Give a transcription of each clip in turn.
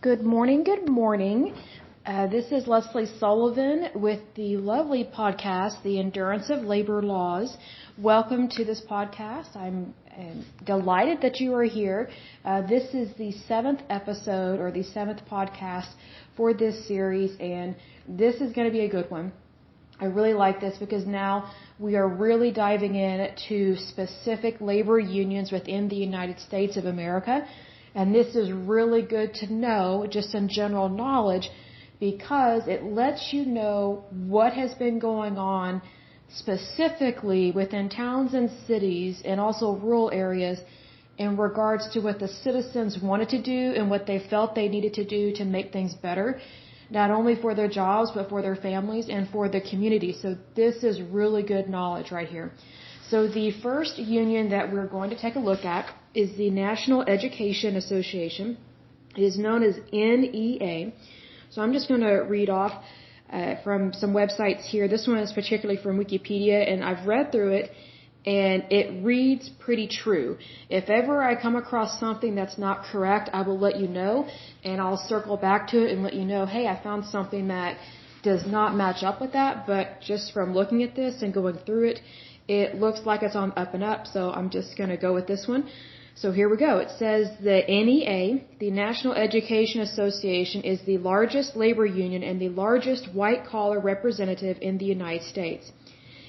Good morning, good morning. This is Lesley Sullivan with the lovely podcast, The Endurance of Labor Laws. Welcome to this podcast. I'm delighted that you are here. This is the 7th episode or the 7th podcast for this series, and this is going to be a good one. I really like this because now we are really diving into specific labor unions within the United States of America. And this is really good to know, just in general knowledge, because it lets you know what has been going on specifically within towns and cities and also rural areas in regards to what the citizens wanted to do and what they felt they needed to do to make things better, not only for their jobs, but for their families and for the community. So this is really good knowledge right here. So the first union that we're going to take a look at is the National Education Association. It is known as NEA. So I'm just going to read off from some websites here. This one is particularly from Wikipedia, and I've read through it, and it reads pretty true. If ever I come across something that's not correct, I will let you know, and I'll circle back to it and let you know, hey, I found something that does not match up with that, but just from looking at this and going through it, it looks like it's on up and up, so I'm just going to go with this one. So here we go. It says the NEA, the National Education Association, is the largest labor union and the largest white-collar representative in the United States.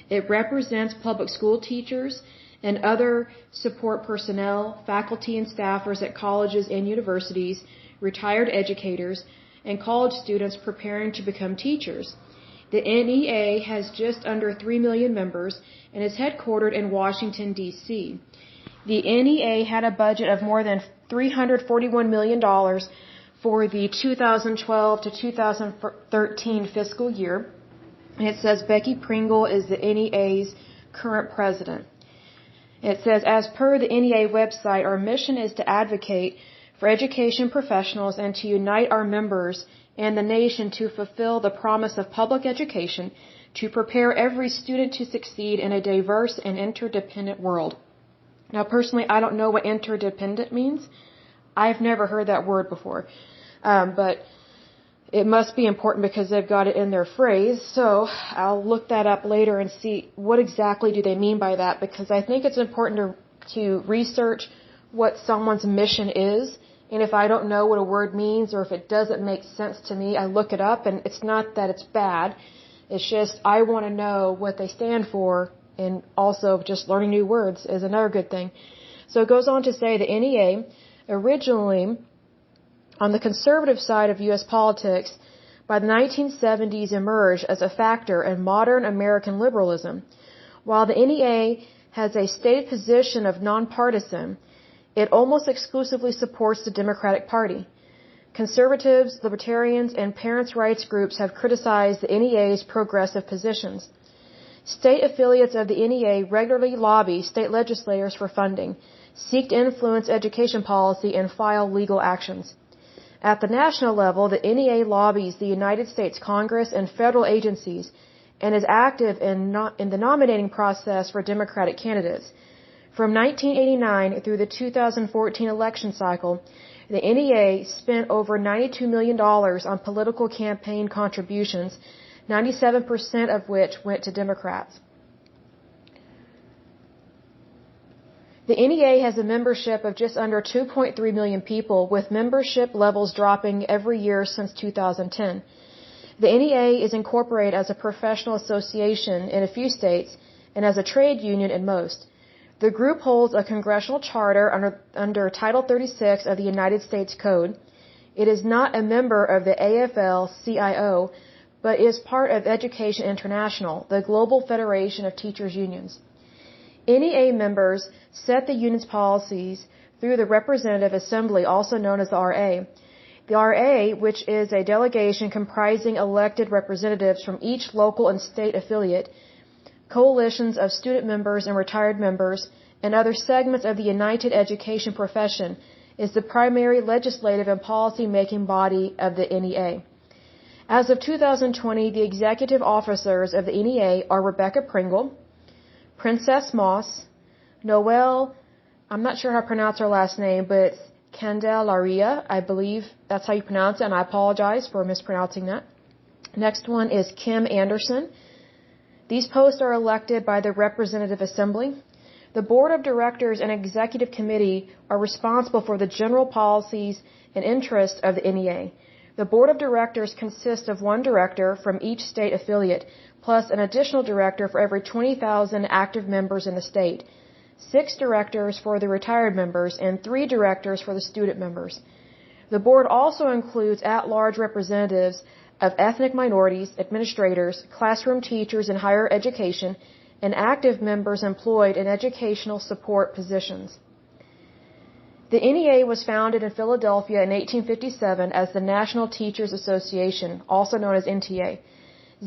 It represents public school teachers and other support personnel, faculty and staffers at colleges and universities, retired educators, and college students preparing to become teachers. The NEA has just under 3 million members and is headquartered in Washington, D.C. The NEA had a budget of more than $341 million for the 2012 to 2013 fiscal year. And it says Becky Pringle is the NEA's current president. It says, as per the NEA website, our mission is to advocate for education professionals and to unite our members and the nation to fulfill the promise of public education, to prepare every student to succeed in a diverse and interdependent world. Now, personally, I don't know what interdependent means. I've never heard that word before. But it must be important because they've got it in their phrase. So I'll look that up later and see what exactly do they mean by that, because I think it's important to research what someone's mission is. And if I don't know what a word means or if it doesn't make sense to me, I look it up, and it's not that it's bad. It's just I want to know what they stand for, and also just learning new words is another good thing. So it goes on to say the NEA originally on the conservative side of U.S. politics by the 1970s emerged as a factor in modern American liberalism. While the NEA has a stated position of nonpartisan, it almost exclusively supports the Democratic Party. Conservatives, libertarians, and parents' rights groups have criticized the NEA's progressive positions. State affiliates of the NEA regularly lobby state legislators for funding, seek to influence education policy, and file legal actions. At the national level, the NEA lobbies the United States Congress and federal agencies and is active in the nominating process for Democratic candidates. From 1989 through the 2014 election cycle, the NEA spent over $92 million on political campaign contributions, 97% of which went to Democrats. The NEA has a membership of just under 2.3 million people, with membership levels dropping every year since 2010. The NEA is incorporated as a professional association in a few states and as a trade union in most. The group holds a congressional charter under Title 36 of the United States Code. It is not a member of the AFL-CIO, but is part of Education International, the global federation of teachers' unions. NEA members set the union's policies through the Representative Assembly, also known as the RA. The RA, which is a delegation comprising elected representatives from each local and state affiliate, coalitions of student members and retired members, and other segments of the united education profession, is the primary legislative and policy-making body of the NEA. As of 2020, the executive officers of the NEA are Rebecca Pringle, Princess Moss, Noelle, I'm not sure how to pronounce her last name, but it's Candelaria, I believe that's how you pronounce it, and I apologize for mispronouncing that. Next one is Kim Anderson. These posts are elected by the Representative Assembly. The Board of Directors and Executive Committee are responsible for the general policies and interests of the NEA. The Board of Directors consists of one director from each state affiliate, plus an additional director for every 20,000 active members in the state, 6 directors for the retired members, and 3 directors for the student members. The board also includes at-large representatives of ethnic minorities, administrators, classroom teachers in higher education, and active members employed in educational support positions. The NEA was founded in Philadelphia in 1857 as the National Teachers Association, also known as NTA.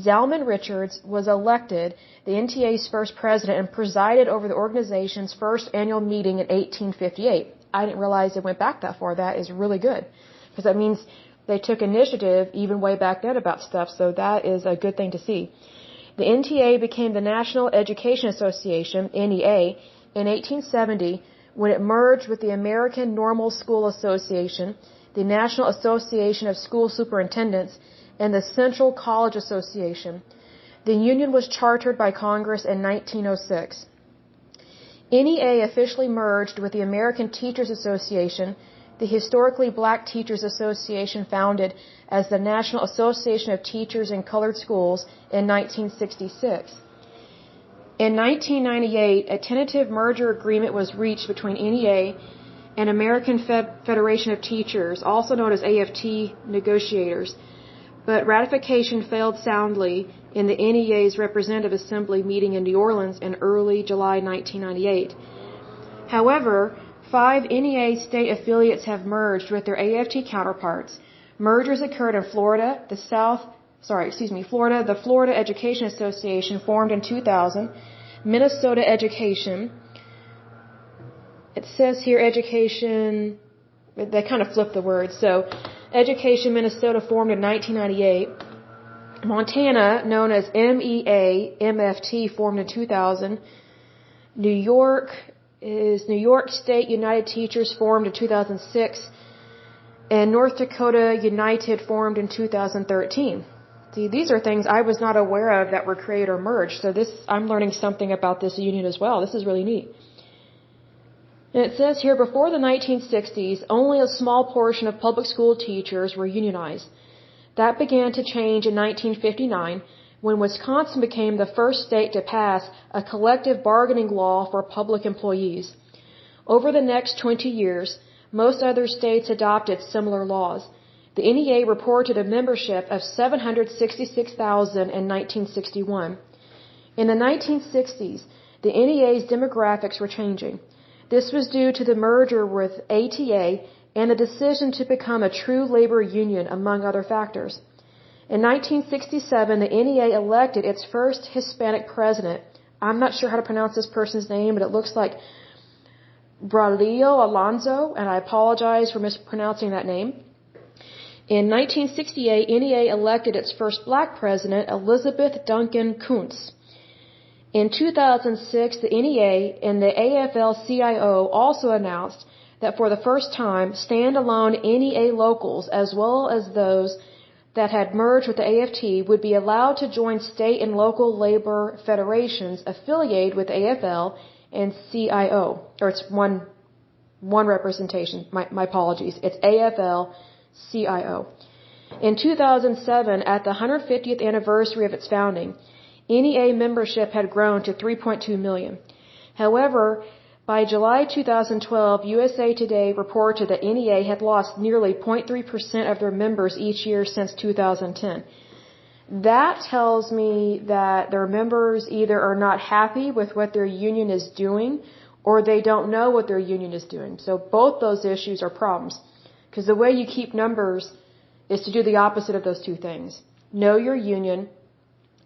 Zalman Richards was elected the NTA's first president and presided over the organization's first annual meeting in 1858. I didn't realize it went back that far. That is really good, because that means they took initiative even way back then about stuff, so that is a good thing to see. The NTA became the National Education Association, NEA, in 1870 when it merged with the American Normal School Association, the National Association of School Superintendents, and the Central College Association. The union was chartered by Congress in 1906. NEA officially merged with the American Teachers Association, the historically Black Teachers Association founded as the National Association of Teachers in Colored Schools in 1966. In 1998, a tentative merger agreement was reached between NEA and American Federation of Teachers, also known as AFT negotiators, but ratification failed soundly in the NEA's Representative Assembly meeting in New Orleans in early July 1998. However, 5 NEA state affiliates have merged with their AFT counterparts. Mergers occurred in Florida, the Florida Education Association formed in 2000, Minnesota Education. It says here education, they kind of flipped the words. So, Education Minnesota formed in 1998. Montana, known as MEA MFT, formed in 2000. New York is New York State United Teachers, formed in 2006. And North Dakota United formed in 2013. See, these are things I was not aware of that were created or merged. So I'm learning something about this union as well. This is really neat. And it says here, before the 1960s, only a small portion of public school teachers were unionized. That began to change in 1959 when Wisconsin became the first state to pass a collective bargaining law for public employees. Over the next 20 years, most other states adopted similar laws. The NEA reported a membership of 766,000 in 1961. In the 1960s, the NEA's demographics were changing. This was due to the merger with ATA and the decision to become a true labor union, among other factors. In 1967, the NEA elected its first Hispanic president. I'm not sure how to pronounce this person's name, but it looks like Braulio Alonso, and I apologize for mispronouncing that name. In 1968, NEA elected its first black president, Elizabeth Duncan Kuntz. In 2006, the NEA and the AFL-CIO also announced that for the first time, standalone NEA locals, as well as those that had merged with the AFT, would be allowed to join state and local labor federations affiliated with AFL and CIO, or it's one representation. My apologies. It's AFL-CIO. In 2007, at the 150th anniversary of its founding, NEA membership had grown to 3.2 million. However, by July 2012, USA Today reported that NEA had lost nearly 0.3% of their members each year since 2010. That tells me that their members either are not happy with what their union is doing or they don't know what their union is doing. So both those issues are problems. Because the way you keep numbers is to do the opposite of those two things. Know your union,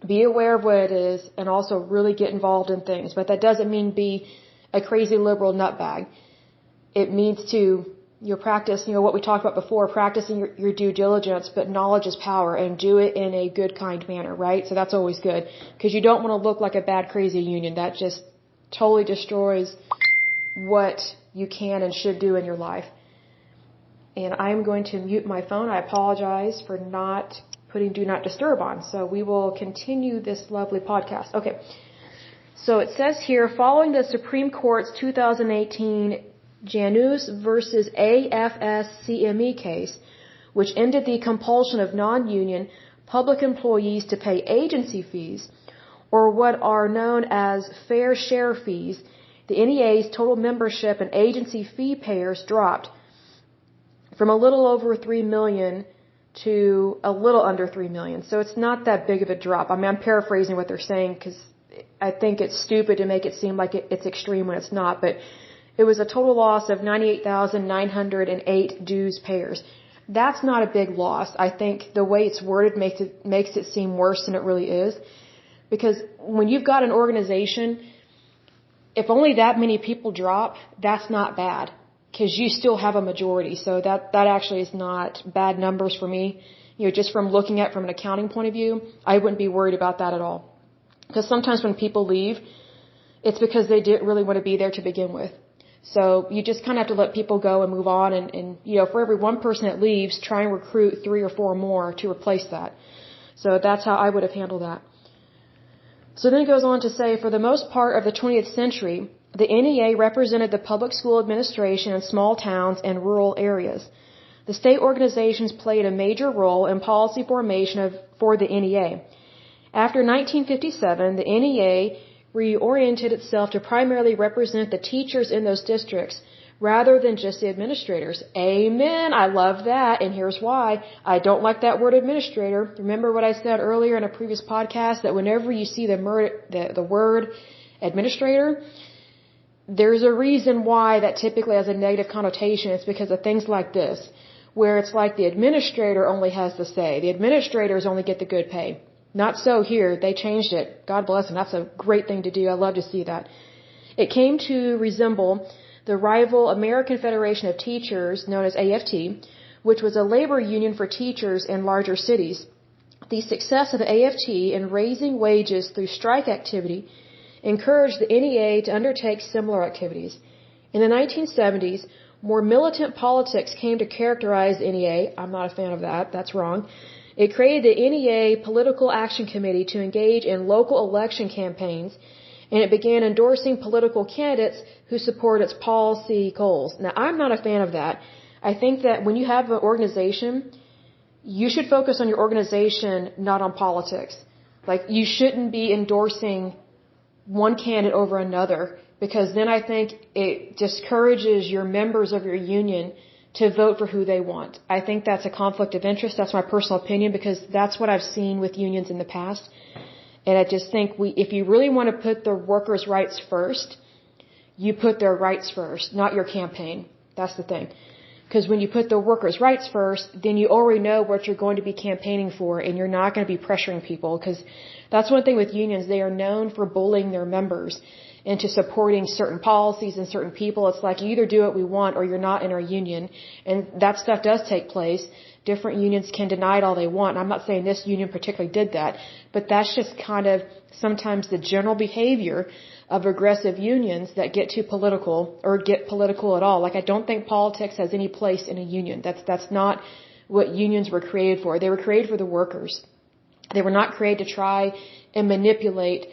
be aware of what it is, and also really get involved in things. But that doesn't mean be a crazy liberal nutbag. It means to practice, what we talked about before, practicing your due diligence, but knowledge is power, and do it in a good, kind manner, right? So that's always good. Because you don't want to look like a bad, crazy union. That just totally destroys what you can and should do in your life. And I'm going to mute my phone. I apologize for not putting Do Not Disturb on. So we will continue this lovely podcast. Okay. So it says here, following the Supreme Court's 2018 Janus versus AFS-CME case, which ended the compulsion of non-union public employees to pay agency fees, or what are known as fair share fees, the NEA's total membership and agency fee payers dropped from a little over 3 million to a little under 3 million. So it's not that big of a drop. I mean, I'm paraphrasing what they're saying because I think it's stupid to make it seem like it's extreme when it's not. But it was a total loss of 98,908 dues payers. That's not a big loss. I think the way it's worded makes it seem worse than it really is. Because when you've got an organization, if only that many people drop, that's not bad. Because you still have a majority. So that actually is not bad numbers for me. You know, just from looking at from an accounting point of view, I wouldn't be worried about that at all. Because sometimes when people leave, it's because they didn't really want to be there to begin with. So you just kind of have to let people go and move on. And you know, for every one person that leaves, try and recruit 3 or 4 more to replace that. So that's how I would have handled that. So then it goes on to say, for the most part of the 20th century, the NEA represented the public school administration in small towns and rural areas. The state organizations played a major role in policy formation for the NEA. After 1957, the NEA reoriented itself to primarily represent the teachers in those districts rather than just the administrators. Amen. I love that. And here's why. I don't like that word administrator. Remember what I said earlier in a previous podcast, that whenever you see the word administrator, there's a reason why that typically has a negative connotation. It's because of things like this, where it's like the administrator only has the say. The administrators only get the good pay. Not so here. They changed it. God bless them. That's a great thing to do. I love to see that. It came to resemble the rival American Federation of Teachers, known as AFT, which was a labor union for teachers in larger cities. The success of the AFT in raising wages through strike activity encouraged the NEA to undertake similar activities. In the 1970s, more militant politics came to characterize the NEA. I'm not a fan of that. That's wrong. It created the NEA Political Action Committee to engage in local election campaigns, and it began endorsing political candidates who support its policy goals. Now, I'm not a fan of that. I think that when you have an organization, you should focus on your organization, not on politics. Like, you shouldn't be endorsing one candidate over another, because then I think it discourages your members of your union to vote for who they want. I think that's a conflict of interest. That's my personal opinion, because that's what I've seen with unions in the past. And I just think if you really want to put the workers' rights first, you put their rights first, not your campaign. That's the thing. Because when you put the workers' rights first, then you already know what you're going to be campaigning for, and you're not going to be pressuring people. Because that's one thing with unions. They are known for bullying their members into supporting certain policies and certain people. It's like, you either do what we want or you're not in our union. And that stuff does take place. Different unions can deny it all they want. I'm not saying this union particularly did that, but that's just kind of sometimes the general behavior of aggressive unions that get too political or get political at all. Like, I don't think politics has any place in a union. That's not what unions were created for. They were created for the workers. They were not created to try and manipulate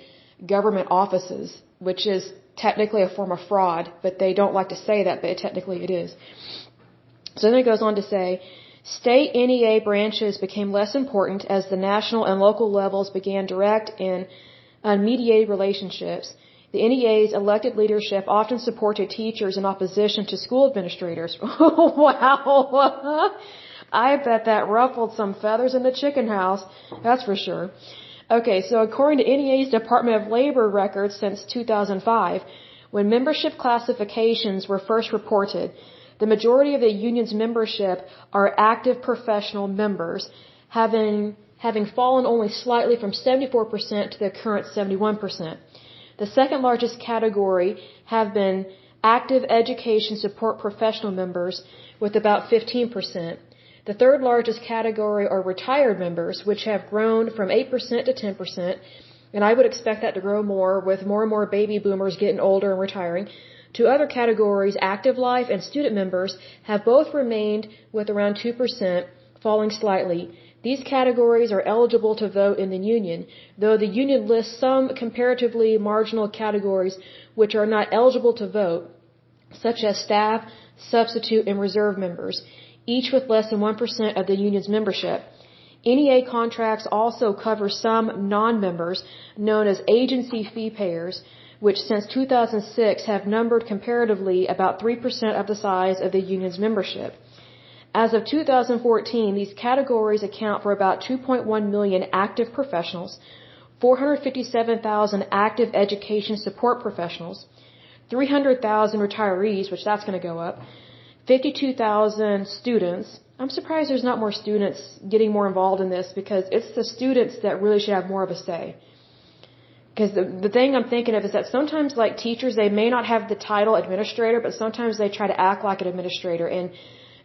government offices, which is technically a form of fraud, but they don't like to say that, but technically it is. So then it goes on to say, state NEA branches became less important as the national and local levels began direct and unmediated relationships. The NEA's elected leadership often supported teachers in opposition to school administrators. Wow! I bet that ruffled some feathers in the chicken house. That's for sure. Okay, so according to NEA's Department of Labor records since 2005, when membership classifications were first reported, the majority of the union's membership are active professional members, having fallen only slightly from 74% to the current 71%. The second largest category have been active education support professional members with about 15%. The third largest category are retired members, which have grown from 8% to 10%, and I would expect that to grow more with more and more baby boomers getting older and retiring. Two other categories, active life and student members, have both remained with around 2%, falling slightly. These categories are eligible to vote in the Union, though the Union lists some comparatively marginal categories which are not eligible to vote, such as staff, substitute, and reserve members, each with less than 1% of the Union's membership. NEA contracts also cover some non-members known as agency fee payers, which since 2006 have numbered comparatively about 3% of the size of the Union's membership. As of 2014, these categories account for about 2.1 million active professionals, 457,000 active education support professionals, 300,000 retirees, which that's going to go up, 52,000 students. I'm surprised there's not more students getting more involved in this because it's the students that really should have more of a say. Because the thing I'm thinking of is that sometimes, like teachers, they may not have the title administrator, but sometimes they try to act like an administrator. And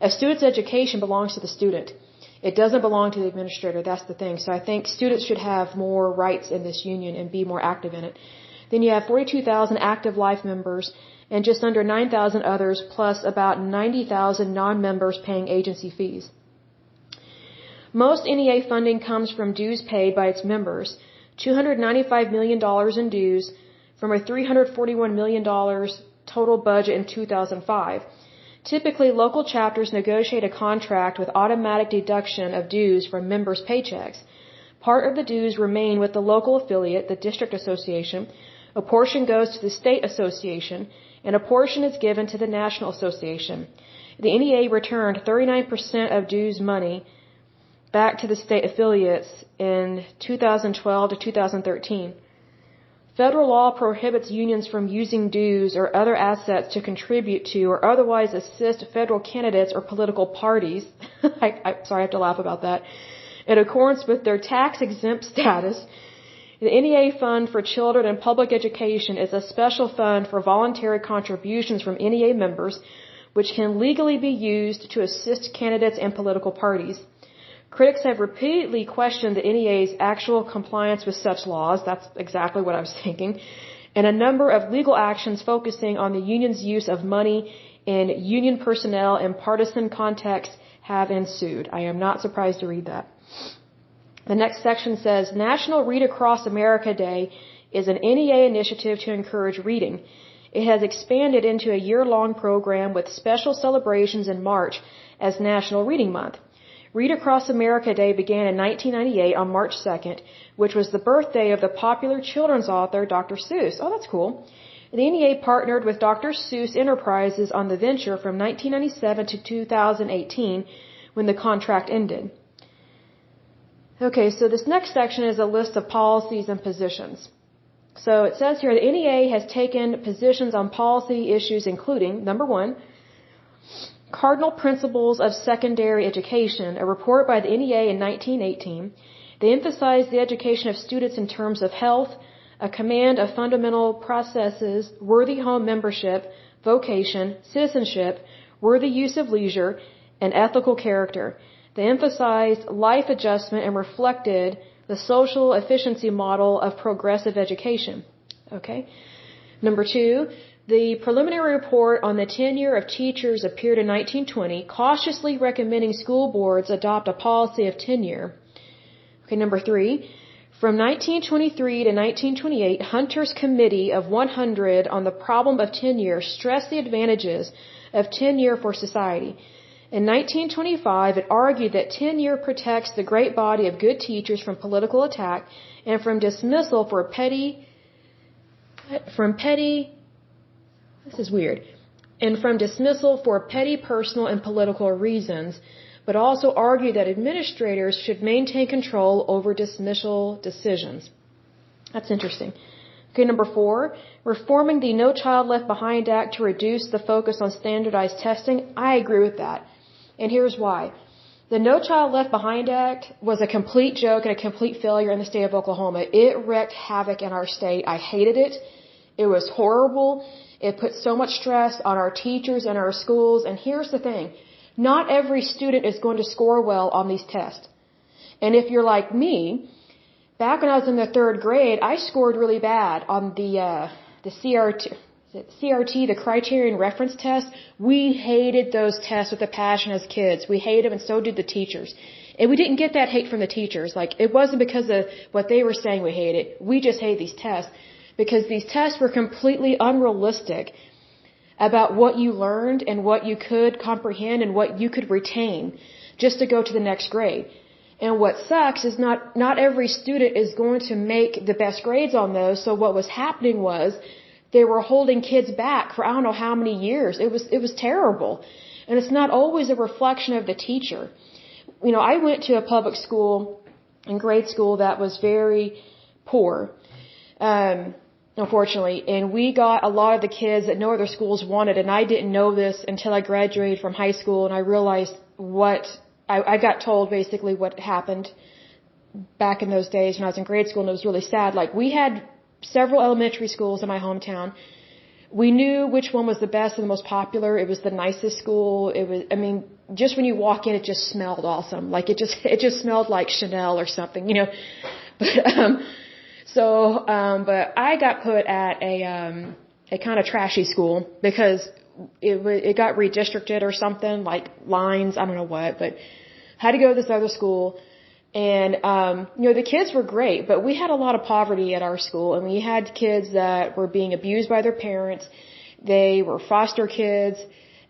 a student's education belongs to the student. It doesn't belong to the administrator. That's the thing. So I think students should have more rights in this union and be more active in it. Then you have 42,000 active life members and just under 9,000 others, plus about 90,000 non-members paying agency fees. Most NEA funding comes from dues paid by its members, $295 million in dues from a $341 million total budget in 2005. Typically, local chapters negotiate a contract with automatic deduction of dues from members' paychecks. Part of the dues remain with the local affiliate, the district association. A portion goes to the state association, and a portion is given to the national association. The NEA returned 39% of dues money back to the state affiliates in 2012 to 2013. Federal law prohibits unions from using dues or other assets to contribute to or otherwise assist federal candidates or political parties. I have to laugh about that. In accordance with their tax-exempt status, the NEA Fund for Children and Public Education is a special fund for voluntary contributions from NEA members, which can legally be used to assist candidates and political parties. Critics have repeatedly questioned the NEA's actual compliance with such laws. That's exactly what I was thinking. And a number of legal actions focusing on the union's use of money in union personnel and partisan contexts have ensued. I am not surprised to read that. The next section says, National Read Across America Day is an NEA initiative to encourage reading. It has expanded into a year-long program with special celebrations in March as National Reading Month. Read Across America Day began in 1998 on March 2nd, which was the birthday of the popular children's author Dr. Seuss. Oh, that's cool. The NEA partnered with Dr. Seuss Enterprises on the venture from 1997 to 2018 when the contract ended. Okay, so this next section is a list of policies and positions. So it says here the NEA has taken positions on policy issues including, number one, Cardinal Principles of Secondary Education, a report by the NEA in 1918. They emphasize the education of students in terms of health, a command of fundamental processes, worthy home membership, vocation, citizenship, worthy use of leisure, and ethical character. They emphasized life adjustment and reflected the social efficiency model of progressive education. Okay. Number two, the preliminary report on the tenure of teachers appeared in 1920, cautiously recommending school boards adopt a policy of tenure. Okay, number three, from 1923 to 1928, Hunter's Committee of 100 on the problem of tenure stressed the advantages of tenure for society. In 1925, it argued that tenure protects the great body of good teachers from political attack and from dismissal for petty personal and political reasons, but also argued that administrators should maintain control over dismissal decisions. That's interesting. Okay, number four, reforming the No Child Left Behind Act to reduce the focus on standardized testing. I agree with that. And here's why. The No Child Left Behind Act was a complete joke and a complete failure in the state of Oklahoma. It wreaked havoc in our state. I hated it. It was horrible. It put so much stress on our teachers and our schools. And here's the thing. Not every student is going to score well on these tests. And if you're like me, back when I was in the third grade, I scored really bad on the CRT, the Criterion Reference Test, we hated those tests with a passion as kids. We hated them, and so did the teachers. And we didn't get that hate from the teachers. Like, it wasn't because of what they were saying we hated. We just hated these tests because these tests were completely unrealistic about what you learned and what you could comprehend and what you could retain just to go to the next grade. And what sucks is not every student is going to make the best grades on those. So what was happening was they were holding kids back for I don't know how many years. It was terrible. And it's not always a reflection of the teacher. You know, I went to a public school in grade school that was very poor, unfortunately, and we got a lot of the kids that no other schools wanted, and I didn't know this until I graduated from high school, and I realized I got told basically what happened back in those days when I was in grade school, and it was really sad. Like, we had several elementary schools in my hometown. We knew which one was the best and the most popular. It was the nicest school. It was, I mean, just when you walk in, it just smelled awesome. Like, it just smelled like Chanel or something, you know. But I got put at a kind of trashy school because it got redistricted or something, like lines, I don't know what, but had to go to this other school. And, you know, the kids were great, but we had a lot of poverty at our school, and we had kids that were being abused by their parents. They were foster kids,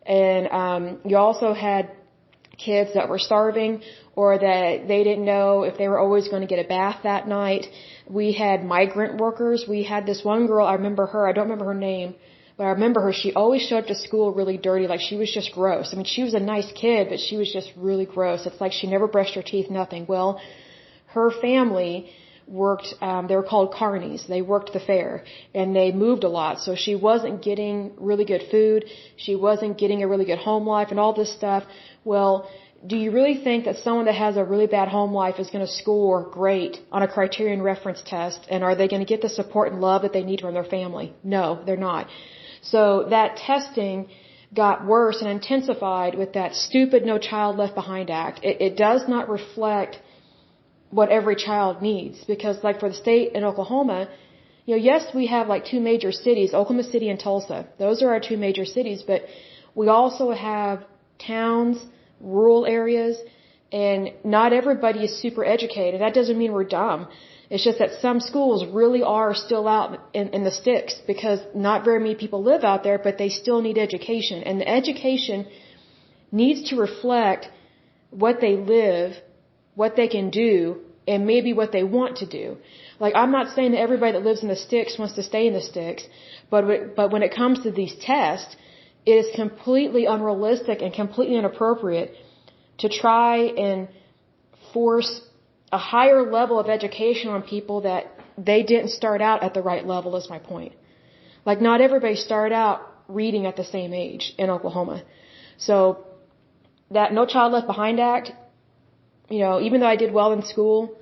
and, you also had kids that were starving or that they didn't know if they were always going to get a bath that night. We had migrant workers. We had this one girl, I remember her, I don't remember her name, but I remember her, she always showed up to school really dirty, like she was just gross. I mean, she was a nice kid, but she was just really gross. It's like she never brushed her teeth, nothing. Well, her family worked, they were called carnies. They worked the fair, and they moved a lot. So she wasn't getting really good food. She wasn't getting a really good home life and all this stuff. Well, do you really think that someone that has a really bad home life is going to score great on a Criterion Reference Test? And are they going to get the support and love that they need from their family? No, they're not. So that testing got worse and intensified with that stupid No Child Left Behind Act. It does not reflect what every child needs, because like for the state in Oklahoma, you know, yes, we have like two major cities, Oklahoma City and Tulsa. Those are our two major cities, but we also have towns, rural areas, and not everybody is super educated. That doesn't mean we're dumb. It's just that some schools really are still out in the sticks because not very many people live out there, but they still need education. And the education needs to reflect what they live, what they can do, and maybe what they want to do. Like, I'm not saying that everybody that lives in the sticks wants to stay in the sticks, but when it comes to these tests, it is completely unrealistic and completely inappropriate to try and force a higher level of education on people that they didn't start out at the right level, is my point. Like, not everybody started out reading at the same age in Oklahoma. So that No Child Left Behind Act, you know, even though I did well in school,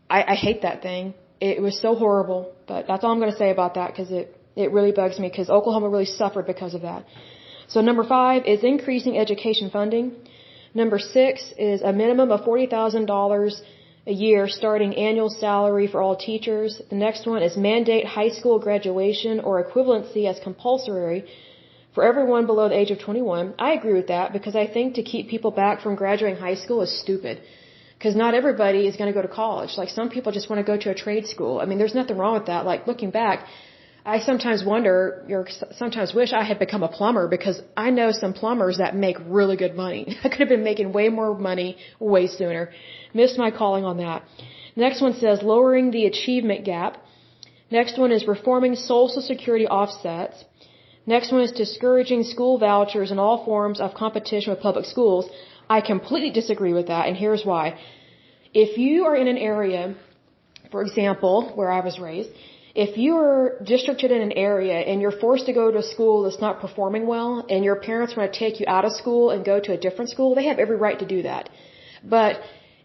I hate that thing. It was so horrible, but that's all I'm going to say about that because it really bugs me because Oklahoma really suffered because of that. So number 5 is increasing education funding. Number 6 is a minimum of $40,000 a year starting annual salary for all teachers. The next one is mandate high school graduation or equivalency as compulsory for everyone below the age of 21. I agree with that because I think to keep people back from graduating high school is stupid. Because not everybody is going to go to college. Like, some people just want to go to a trade school. I mean, there's nothing wrong with that. Like, looking back, I sometimes wonder, sometimes wish I had become a plumber because I know some plumbers that make really good money. I could have been making way more money way sooner. Missed my calling on that. Next one says lowering the achievement gap. Next one is reforming Social Security offsets. Next one is discouraging school vouchers and all forms of competition with public schools. I completely disagree with that, and here's why. If you are in an area, for example, where I was raised, if you are districted in an area and you're forced to go to a school that's not performing well and your parents want to take you out of school and go to a different school, they have every right to do that. But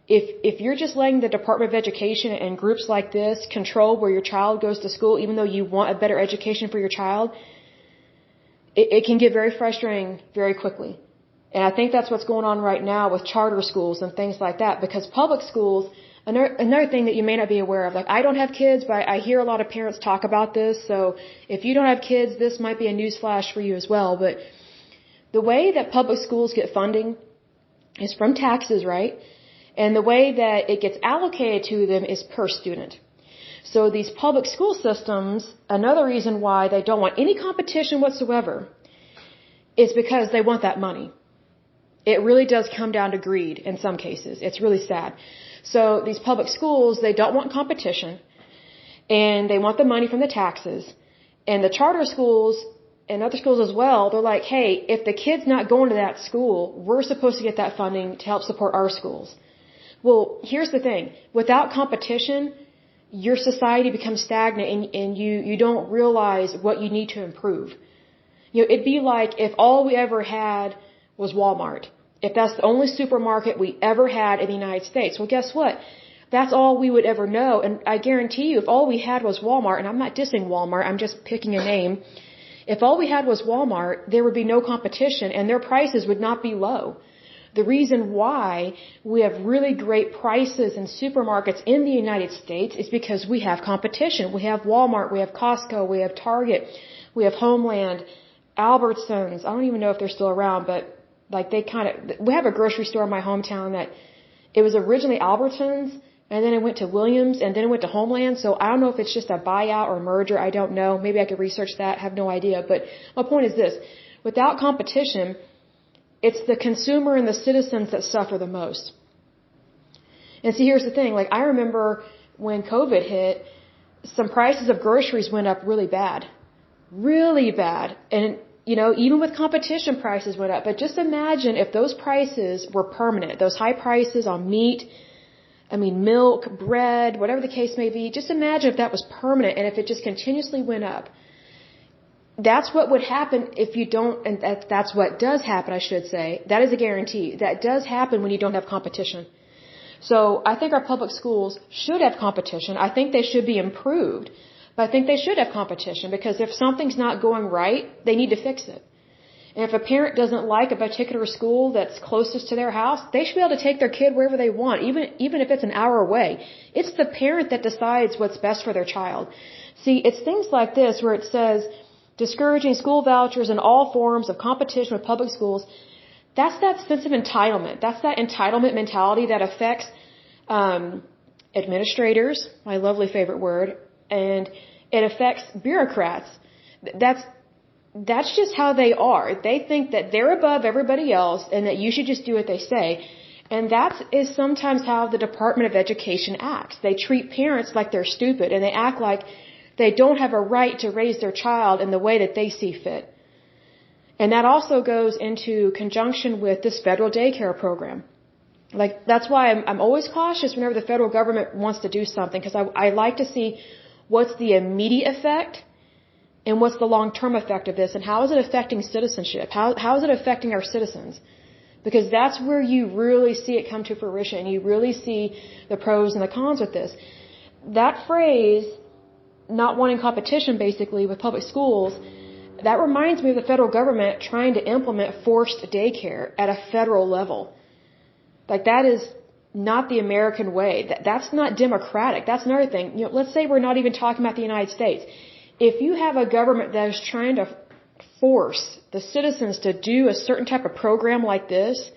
if you're just letting the Department of Education and groups like this control where your child goes to school, even though you want a better education for your child, it can get very frustrating very quickly. And I think that's what's going on right now with charter schools and things like that, because public schools, Another thing that you may not be aware of, like I don't have kids, but I hear a lot of parents talk about this. So if you don't have kids, this might be a newsflash for you as well. But the way that public schools get funding is from taxes, right? And the way that it gets allocated to them is per student. So these public school systems, another reason why they don't want any competition whatsoever is because they want that money. It really does come down to greed in some cases. It's really sad. So these public schools, they don't want competition, and they want the money from the taxes. And the charter schools and other schools as well, they're like, hey, if the kid's not going to that school, we're supposed to get that funding to help support our schools. Well, here's the thing. Without competition, your society becomes stagnant, and you don't realize what you need to improve. It'd be like if all we ever had was Walmart. If that's the only supermarket we ever had in the United States, well, guess what? That's all we would ever know. And I guarantee you, if all we had was Walmart, and I'm not dissing Walmart, I'm just picking a name. If all we had was Walmart, there would be no competition, and their prices would not be low. The reason why we have really great prices in supermarkets in the United States is because we have competition. We have Walmart, we have Costco, we have Target, we have Homeland, Albertsons. I don't even know if they're still around, but like we have a grocery store in my hometown that it was originally Albertsons, and then it went to Williams, and then it went to Homeland. So I don't know if it's just a buyout or a merger. I don't know. Maybe I could research that. I have no idea. But my point is this. Without competition, it's the consumer and the citizens that suffer the most. And see, here's the thing. Like, I remember when COVID hit, some prices of groceries went up really bad. Really bad. And even with competition, prices went up. But just imagine if those prices were permanent, those high prices on meat, milk, bread, whatever the case may be. Just imagine if that was permanent and if it just continuously went up. That's what would happen if you don't, and that's what does happen, I should say. That is a guarantee. That does happen when you don't have competition. So I think our public schools should have competition. I think they should be improved. But I think they should have competition, because if something's not going right, they need to fix it. And if a parent doesn't like a particular school that's closest to their house, they should be able to take their kid wherever they want, even if it's an hour away. It's the parent that decides what's best for their child. See, it's things like this where it says, discouraging school vouchers and all forms of competition with public schools. That's that sense of entitlement. That's that entitlement mentality that affects administrators, my lovely favorite word, and it affects bureaucrats. That's just how they are. They think that they're above everybody else and that you should just do what they say. And that is sometimes how the Department of Education acts. They treat parents like they're stupid, and they act like they don't have a right to raise their child in the way that they see fit. And that also goes into conjunction with this federal daycare program. Like, that's why I'm always cautious whenever the federal government wants to do something, because I like to see what's the immediate effect and what's the long-term effect of this, and how is it affecting citizenship? How is it affecting our citizens? Because that's where you really see it come to fruition. You really see the pros and the cons with this. That phrase, not wanting competition basically with public schools, that reminds me of the federal government trying to implement forced daycare at a federal level. Like, that is not the American way. That's not democratic. That's another thing. Let's say we're not even talking about the United States. If you have a government that is trying to force the citizens to do a certain type of program like this,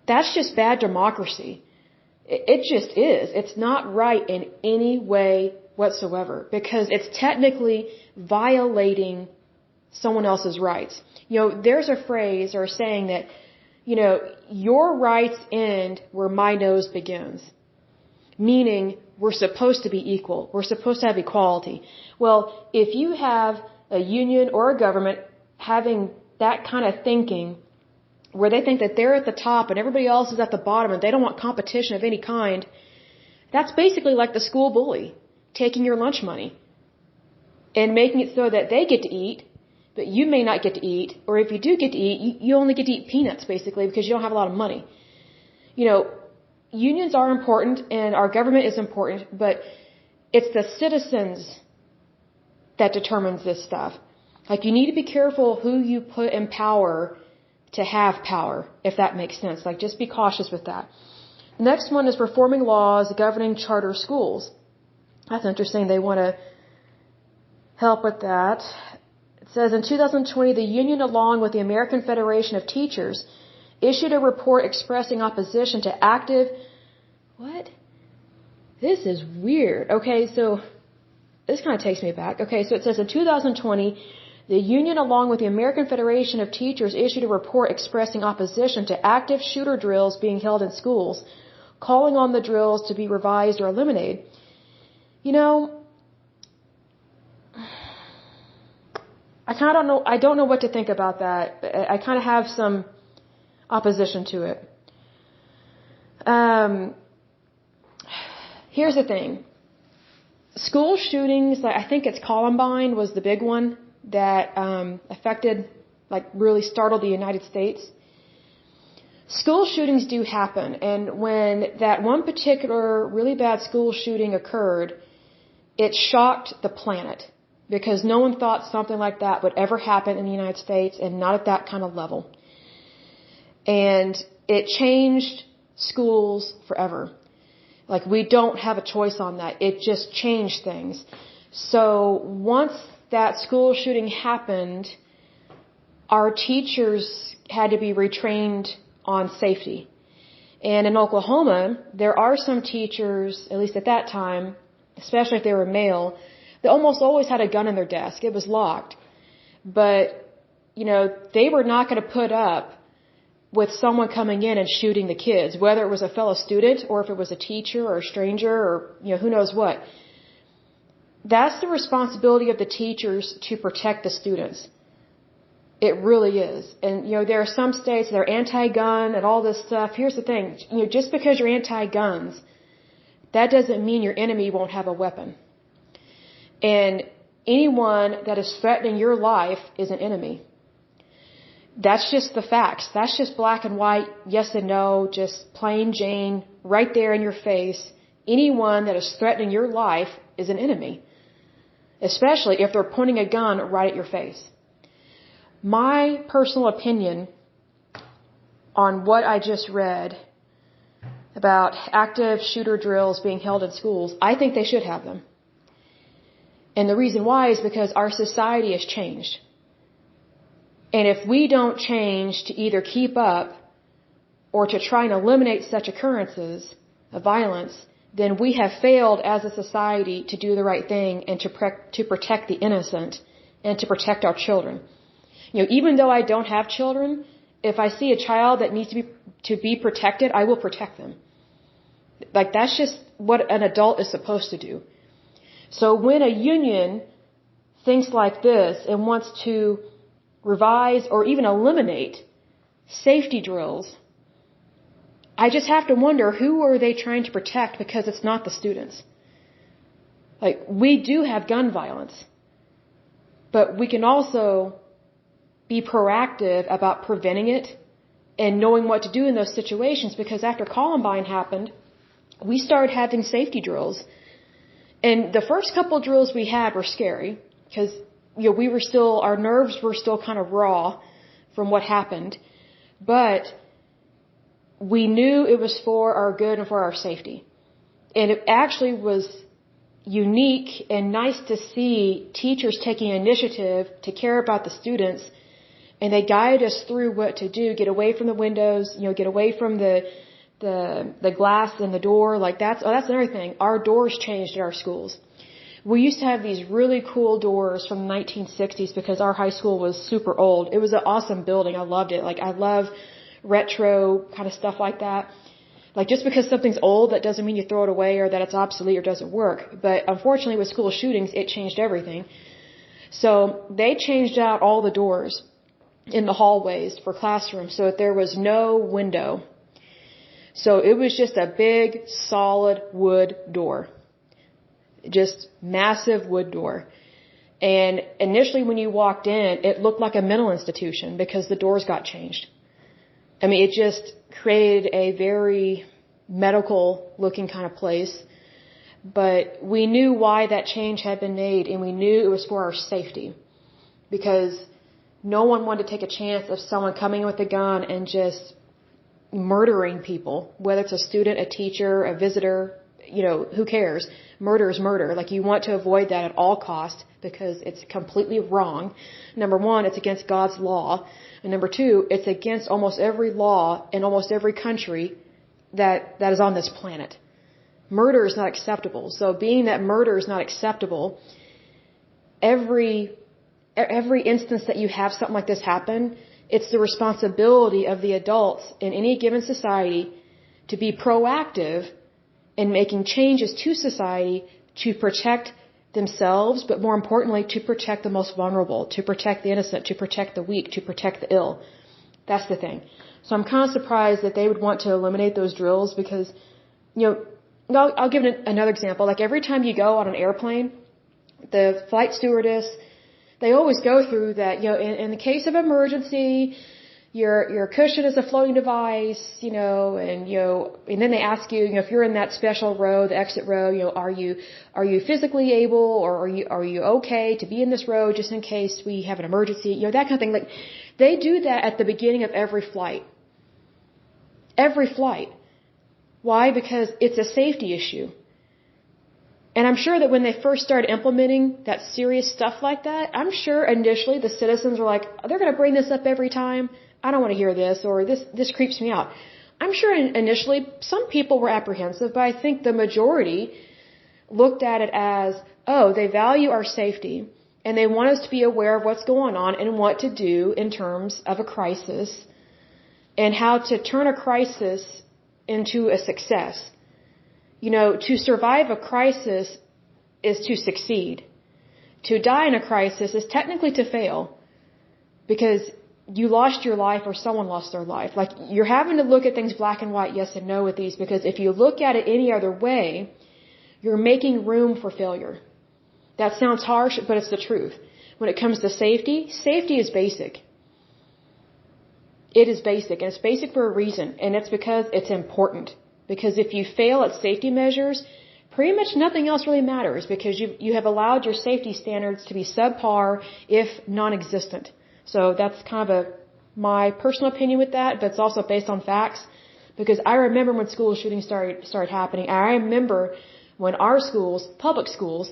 that's just bad democracy. It just is. It's not right in any way whatsoever, because it's technically violating someone else's rights. There's a phrase or a saying that, your rights end where my nose begins. Meaning, we're supposed to be equal. We're supposed to have equality. Well, if you have a union or a government having that kind of thinking, where they think that they're at the top and everybody else is at the bottom and they don't want competition of any kind, that's basically like the school bully taking your lunch money and making it so that they get to eat, but you may not get to eat, or if you do get to eat, you only get to eat peanuts, basically, because you don't have a lot of money. Unions are important and our government is important, but it's the citizens that determines this stuff. Like, you need to be careful who you put in power to have power, if that makes sense. Like, just be cautious with that. Next one is reforming laws governing charter schools. That's interesting. They want to help with that. It says in 2020, the union, along with the American Federation of Teachers, issued a report expressing opposition to active... What? This is weird. Okay, so this kind of takes me back. Okay, so it says in 2020, the union, along with the American Federation of Teachers, issued a report expressing opposition to active shooter drills being held in schools, calling on the drills to be revised or eliminated. You know, I don't know what to think about that. I kind of have some opposition to it. Here's the thing. School shootings, like I think it's Columbine was the big one that affected, like really startled the United States. School shootings do happen, and when that one particular really bad school shooting occurred, it shocked the planet because no one thought something like that would ever happen in the United States, and not at that kind of level. And it changed schools forever. Like, we don't have a choice on that. It just changed things. So once that school shooting happened, our teachers had to be retrained on safety. And in Oklahoma, there are some teachers, at least at that time, especially if they were male, they almost always had a gun in their desk. It was locked. But, you know, they were not going to put up with someone coming in and shooting the kids, whether it was a fellow student or if it was a teacher or a stranger or, you know, who knows what. That's the responsibility of the teachers to protect the students. It really is. And, you know, there are some states that are anti-gun and all this stuff. Here's the thing. You know, just because you're anti-guns, that doesn't mean your enemy won't have a weapon. And anyone that is threatening your life is an enemy. That's just the facts. That's just black and white, yes and no, just plain Jane, right there in your face. Anyone that is threatening your life is an enemy, especially if they're pointing a gun right at your face. My personal opinion on what I just read about active shooter drills being held in schools, I think they should have them. And the reason why is because our society has changed. And if we don't change to either keep up or to try and eliminate such occurrences of violence, then we have failed as a society to do the right thing and to protect the innocent and to protect our children. You know, even though I don't have children, if I see a child that needs to be protected, I will protect them. Like, that's just what an adult is supposed to do. So when a union thinks like this and wants to revise or even eliminate safety drills, I just have to wonder, who are they trying to protect? Because it's not the students. Like, we do have gun violence, but we can also be proactive about preventing it and knowing what to do in those situations, because after Columbine happened, we started having safety drills. And the first couple of drills we had were scary because, you know, our nerves were still kind of raw from what happened, but we knew it was for our good and for our safety. And it actually was unique and nice to see teachers taking initiative to care about the students, and they guided us through what to do, get away from the windows, you know, get away from the glass in the door. Like, that's another thing. Our doors changed at our schools. We used to have these really cool doors from the 1960s because our high school was super old. It was an awesome building. I loved it. Like, I love retro kind of stuff like that. Like, just because something's old, that doesn't mean you throw it away or that it's obsolete or doesn't work. But unfortunately, with school shootings, it changed everything. So they changed out all the doors in the hallways for classrooms so that there was no window. So it was just a big, solid wood door. Just massive wood door. And initially when you walked in, it looked like a mental institution because the doors got changed. I mean, it just created a very medical looking kind of place. But we knew why that change had been made, and we knew it was for our safety. Because no one wanted to take a chance of someone coming in with a gun and just, murdering people, whether it's a student, a teacher, a visitor, who cares? Murder is murder. Like, you want to avoid that at all costs because it's completely wrong. Number one, it's against God's law. And number two, it's against almost every law in almost every country that is on this planet. Murder is not acceptable. So being that murder is not acceptable, every instance that you have something like this happen, it's the responsibility of the adults in any given society to be proactive in making changes to society to protect themselves, but more importantly, to protect the most vulnerable, to protect the innocent, to protect the weak, to protect the ill. That's the thing. So I'm kind of surprised that they would want to eliminate those drills because, I'll give another example. Like, every time you go on an airplane, the flight stewardess, they always go through that, in the case of emergency, your cushion is a floating device, and then they ask you, if you're in that special row, the exit row, are you physically able, or are you okay to be in this row just in case we have an emergency, that kind of thing. Like, they do that at the beginning of every flight. Every flight. Why? Because it's a safety issue. And I'm sure that when they first started implementing that serious stuff like that, I'm sure initially the citizens were like, they're going to bring this up every time. I don't want to hear this, or this creeps me out. I'm sure initially some people were apprehensive, but I think the majority looked at it as, they value our safety, and they want us to be aware of what's going on and what to do in terms of a crisis, and how to turn a crisis into a success. To survive a crisis is to succeed. To die in a crisis is technically to fail, because you lost your life or someone lost their life. Like, you're having to look at things black and white, yes and no with these, because if you look at it any other way, you're making room for failure. That sounds harsh, but it's the truth. When it comes to safety, safety is basic. It is basic, and it's basic for a reason, and it's because it's important. Because if you fail at safety measures, pretty much nothing else really matters, because you have allowed your safety standards to be subpar, if non-existent. So that's kind of my personal opinion with that, but it's also based on facts. Because I remember when school shootings started happening. I remember when our schools, public schools,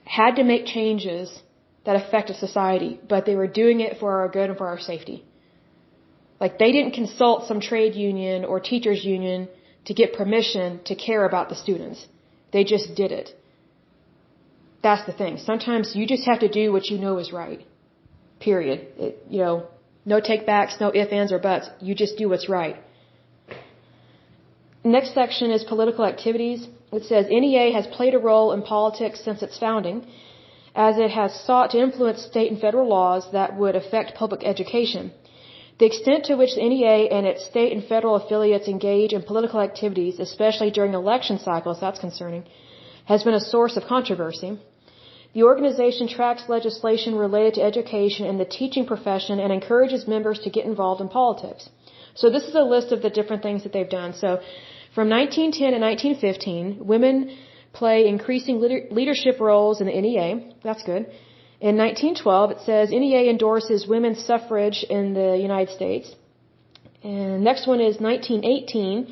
had to make changes that affected society, but they were doing it for our good and for our safety. Like, they didn't consult some trade union or teachers union to get permission to care about the students. They just did it. That's the thing. Sometimes you just have to do what you know is right. Period. No takebacks, no ifs, ands, or buts. You just do what's right. Next section is political activities. It says NEA has played a role in politics since its founding, as it has sought to influence state and federal laws that would affect public education. The extent to which the NEA and its state and federal affiliates engage in political activities, especially during election cycles, that's concerning, has been a source of controversy. The organization tracks legislation related to education and the teaching profession and encourages members to get involved in politics. So this is a list of the different things that they've done. So from 1910 to 1915, women play increasing leadership roles in the NEA. That's good. In 1912, it says NEA endorses women's suffrage in the United States. And next one is 1918,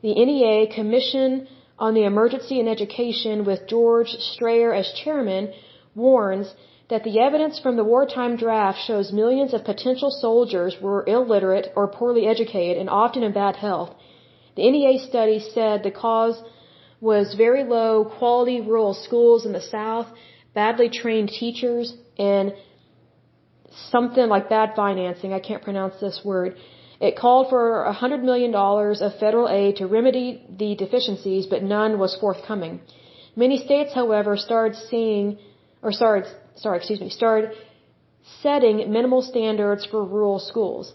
the NEA Commission on the Emergency in Education, with George Strayer as chairman, warns that the evidence from the wartime draft shows millions of potential soldiers were illiterate or poorly educated and often in bad health. The NEA study said the cause was very low quality rural schools in the South, badly trained teachers, and something like bad financing. I can't pronounce this word. It called for $100 million of federal aid to remedy the deficiencies, but none was forthcoming. Many states, however, started setting minimal standards for rural schools.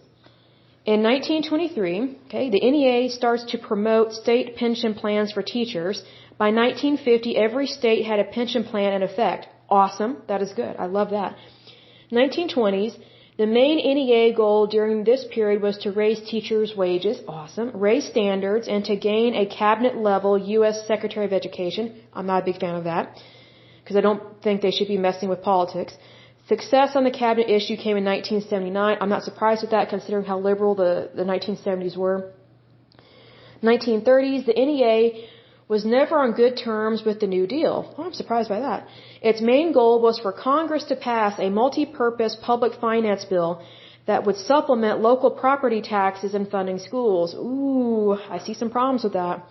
In 1923, the NEA starts to promote state pension plans for teachers. By 1950, every state had a pension plan in effect. Awesome. That is good. I love that. 1920s, the main NEA goal during this period was to raise teachers' wages. Awesome. Raise standards and to gain a cabinet-level U.S. Secretary of Education. I'm not a big fan of that because I don't think they should be messing with politics. Success on the cabinet issue came in 1979. I'm not surprised with that considering how liberal the 1970s were. 1930s, the NEA was never on good terms with the New Deal. Oh, I'm surprised by that. Its main goal was for Congress to pass a multi-purpose public finance bill that would supplement local property taxes in funding schools. Ooh, I see some problems with that.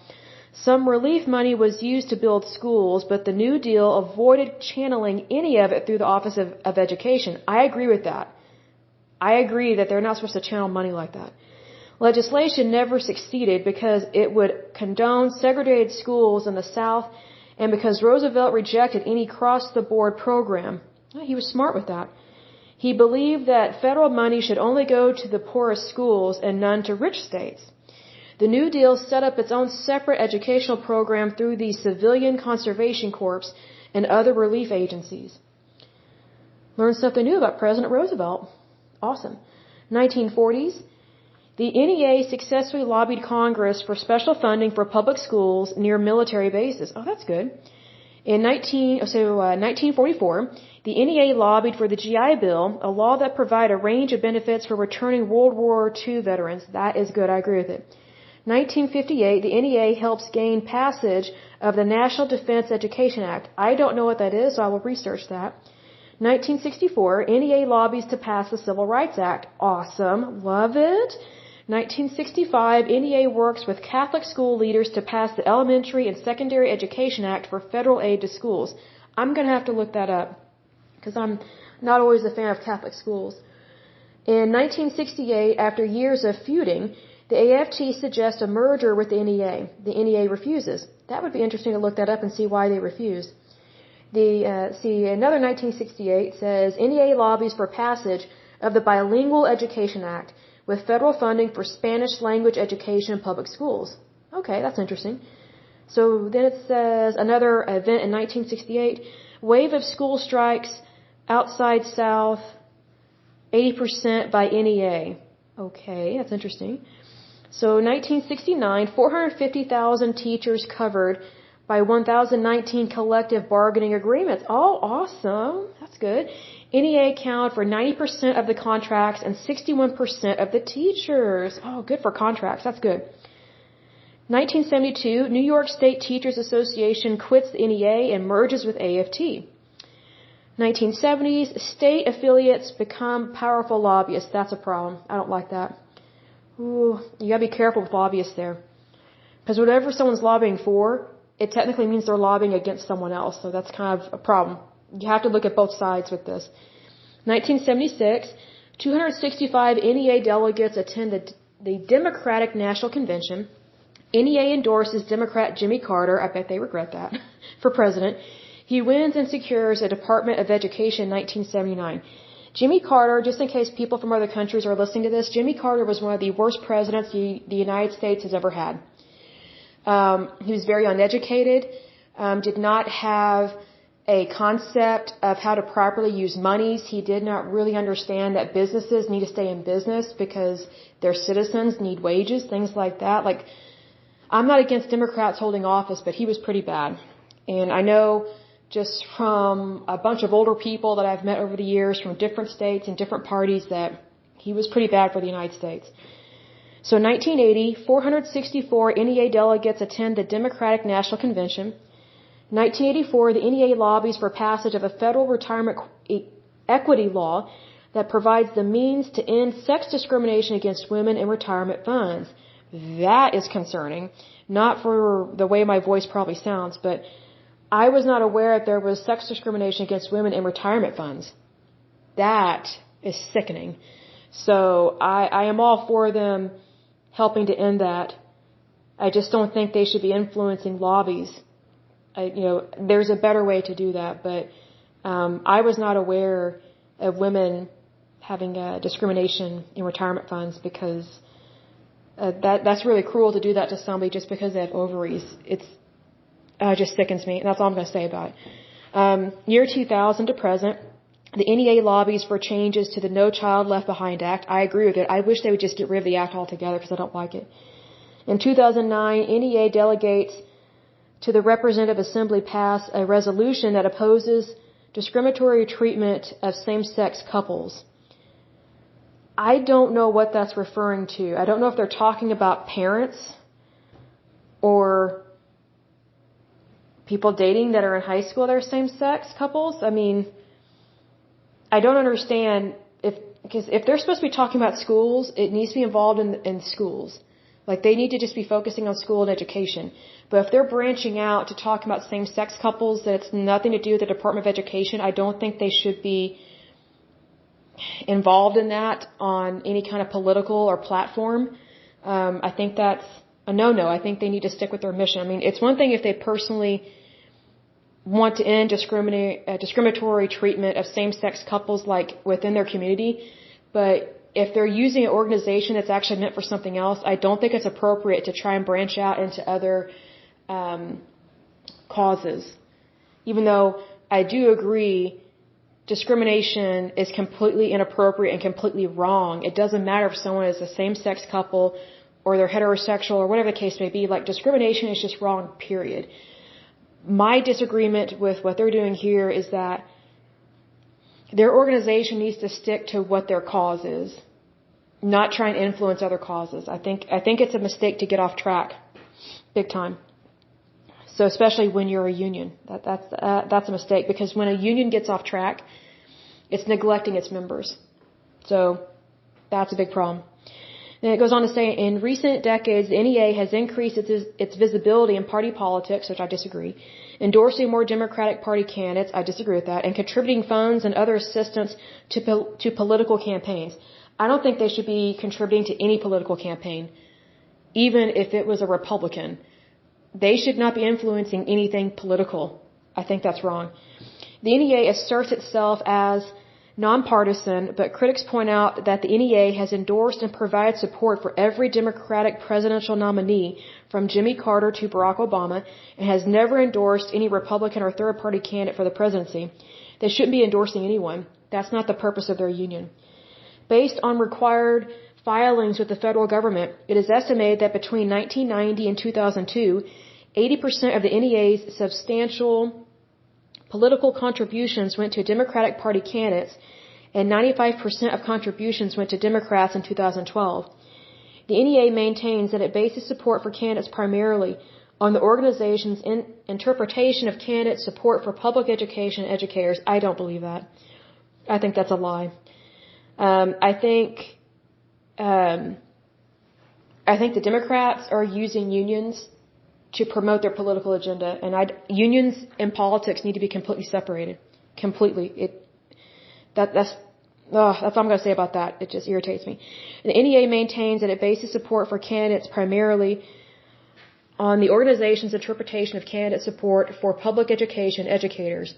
Some relief money was used to build schools, but the New Deal avoided channeling any of it through the Office of Education. I agree with that. I agree that they're not supposed to channel money like that. Legislation never succeeded because it would condone segregated schools in the South and because Roosevelt rejected any cross-the-board program. He was smart with that. He believed that federal money should only go to the poorest schools and none to rich states. The New Deal set up its own separate educational program through the Civilian Conservation Corps and other relief agencies. Learned something new about President Roosevelt. Awesome. 1940s. The NEA successfully lobbied Congress for special funding for public schools near military bases. Oh, that's good. In 1944, the NEA lobbied for the GI Bill, a law that provided a range of benefits for returning World War II veterans. That is good. I agree with it. 1958, the NEA helps gain passage of the National Defense Education Act. I don't know what that is, so I will research that. 1964, NEA lobbies to pass the Civil Rights Act. Awesome. Love it. 1965, NEA works with Catholic school leaders to pass the Elementary and Secondary Education Act for federal aid to schools. I'm going to have to look that up because I'm not always a fan of Catholic schools. In 1968, after years of feuding, the AFT suggests a merger with the NEA. The NEA refuses. That would be interesting to look that up and see why they refuse. Another 1968 says NEA lobbies for passage of the Bilingual Education Act with federal funding for Spanish language education in public schools. Okay, that's interesting. So then it says another event in 1968, wave of school strikes outside South, 80% by NEA. Okay, that's interesting. So 1969, 450,000 teachers covered by 1,019 collective bargaining agreements. Oh, awesome. That's good. NEA accounted for 90% of the contracts and 61% of the teachers. Oh, good for contracts. That's good. 1972, New York State Teachers Association quits the NEA and merges with AFT. 1970s, state affiliates become powerful lobbyists. That's a problem. I don't like that. Ooh, you gotta be careful with lobbyists there. Because whatever someone's lobbying for, it technically means they're lobbying against someone else. So that's kind of a problem. You have to look at both sides with this. 1976, 265 NEA delegates attend the Democratic National Convention. NEA endorses Democrat Jimmy Carter, I bet they regret that, for president. He wins and secures a Department of Education in 1979. Jimmy Carter, just in case people from other countries are listening to this, Jimmy Carter was one of the worst presidents the United States has ever had. He was very uneducated, did not have a concept of how to properly use monies. He did not really understand that businesses need to stay in business because their citizens need wages, things like that. Like, I'm not against Democrats holding office, but he was pretty bad. And I know just from a bunch of older people that I've met over the years from different states and different parties that he was pretty bad for the United States. So 1980, 464 NEA delegates attend the Democratic National Convention. 1984, the NEA lobbies for passage of a federal retirement equity law that provides the means to end sex discrimination against women in retirement funds. That is concerning. Not for the way my voice probably sounds, but I was not aware that there was sex discrimination against women in retirement funds. That is sickening. So I am all for them helping to end that. I just don't think they should be influencing lobbies. There's a better way to do that, but I was not aware of women having discrimination in retirement funds because that's really cruel to do that to somebody just because they have ovaries. It just sickens me, and that's all I'm going to say about it. Year 2000 to present, the NEA lobbies for changes to the No Child Left Behind Act. I agree with it. I wish they would just get rid of the act altogether because I don't like it. In 2009, NEA delegates to the Representative Assembly pass a resolution that opposes discriminatory treatment of same-sex couples. I don't know what that's referring to. I don't know if they're talking about parents or people dating that are in high school that are same-sex couples. I mean, I don't understand because if they're supposed to be talking about schools, it needs to be involved in schools. Like, they need to just be focusing on school and education. But if they're branching out to talk about same-sex couples, that it's nothing to do with the Department of Education, I don't think they should be involved in that on any kind of political or platform. I think that's a no-no. I think they need to stick with their mission. I mean, it's one thing if they personally want to end discriminatory treatment of same-sex couples, like, within their community, but if they're using an organization that's actually meant for something else, I don't think it's appropriate to try and branch out into other causes. Even though I do agree discrimination is completely inappropriate and completely wrong. It doesn't matter if someone is a same-sex couple or they're heterosexual or whatever the case may be. Like, discrimination is just wrong, period. My disagreement with what they're doing here is that their organization needs to stick to what their cause is, not try and influence other causes. I think it's a mistake to get off track, big time. So especially when you're a union, that's a mistake, because when a union gets off track, it's neglecting its members. So that's a big problem. And it goes on to say, in recent decades, the NEA has increased its visibility in party politics, which I disagree, endorsing more Democratic Party candidates, I disagree with that, and contributing funds and other assistance to political campaigns. I don't think they should be contributing to any political campaign, even if it was a Republican. They should not be influencing anything political. I think that's wrong. The NEA asserts itself as nonpartisan, but critics point out that the NEA has endorsed and provided support for every Democratic presidential nominee from Jimmy Carter to Barack Obama, and has never endorsed any Republican or third-party candidate for the presidency. They shouldn't be endorsing anyone. That's not the purpose of their union. Based on required filings with the federal government, it is estimated that between 1990 and 2002, 80% of the NEA's substantial political contributions went to Democratic Party candidates, and 95% of contributions went to Democrats in 2012. The NEA maintains that it bases support for candidates primarily on the organization's interpretation of candidate support for public education and educators. I don't believe that. I think that's a lie. I think the Democrats are using unions to promote their political agenda, and unions and politics need to be completely separated. Completely. That's all I'm going to say about that. It just irritates me. The NEA maintains that it bases support for candidates primarily on the organization's interpretation of candidate support for public education educators.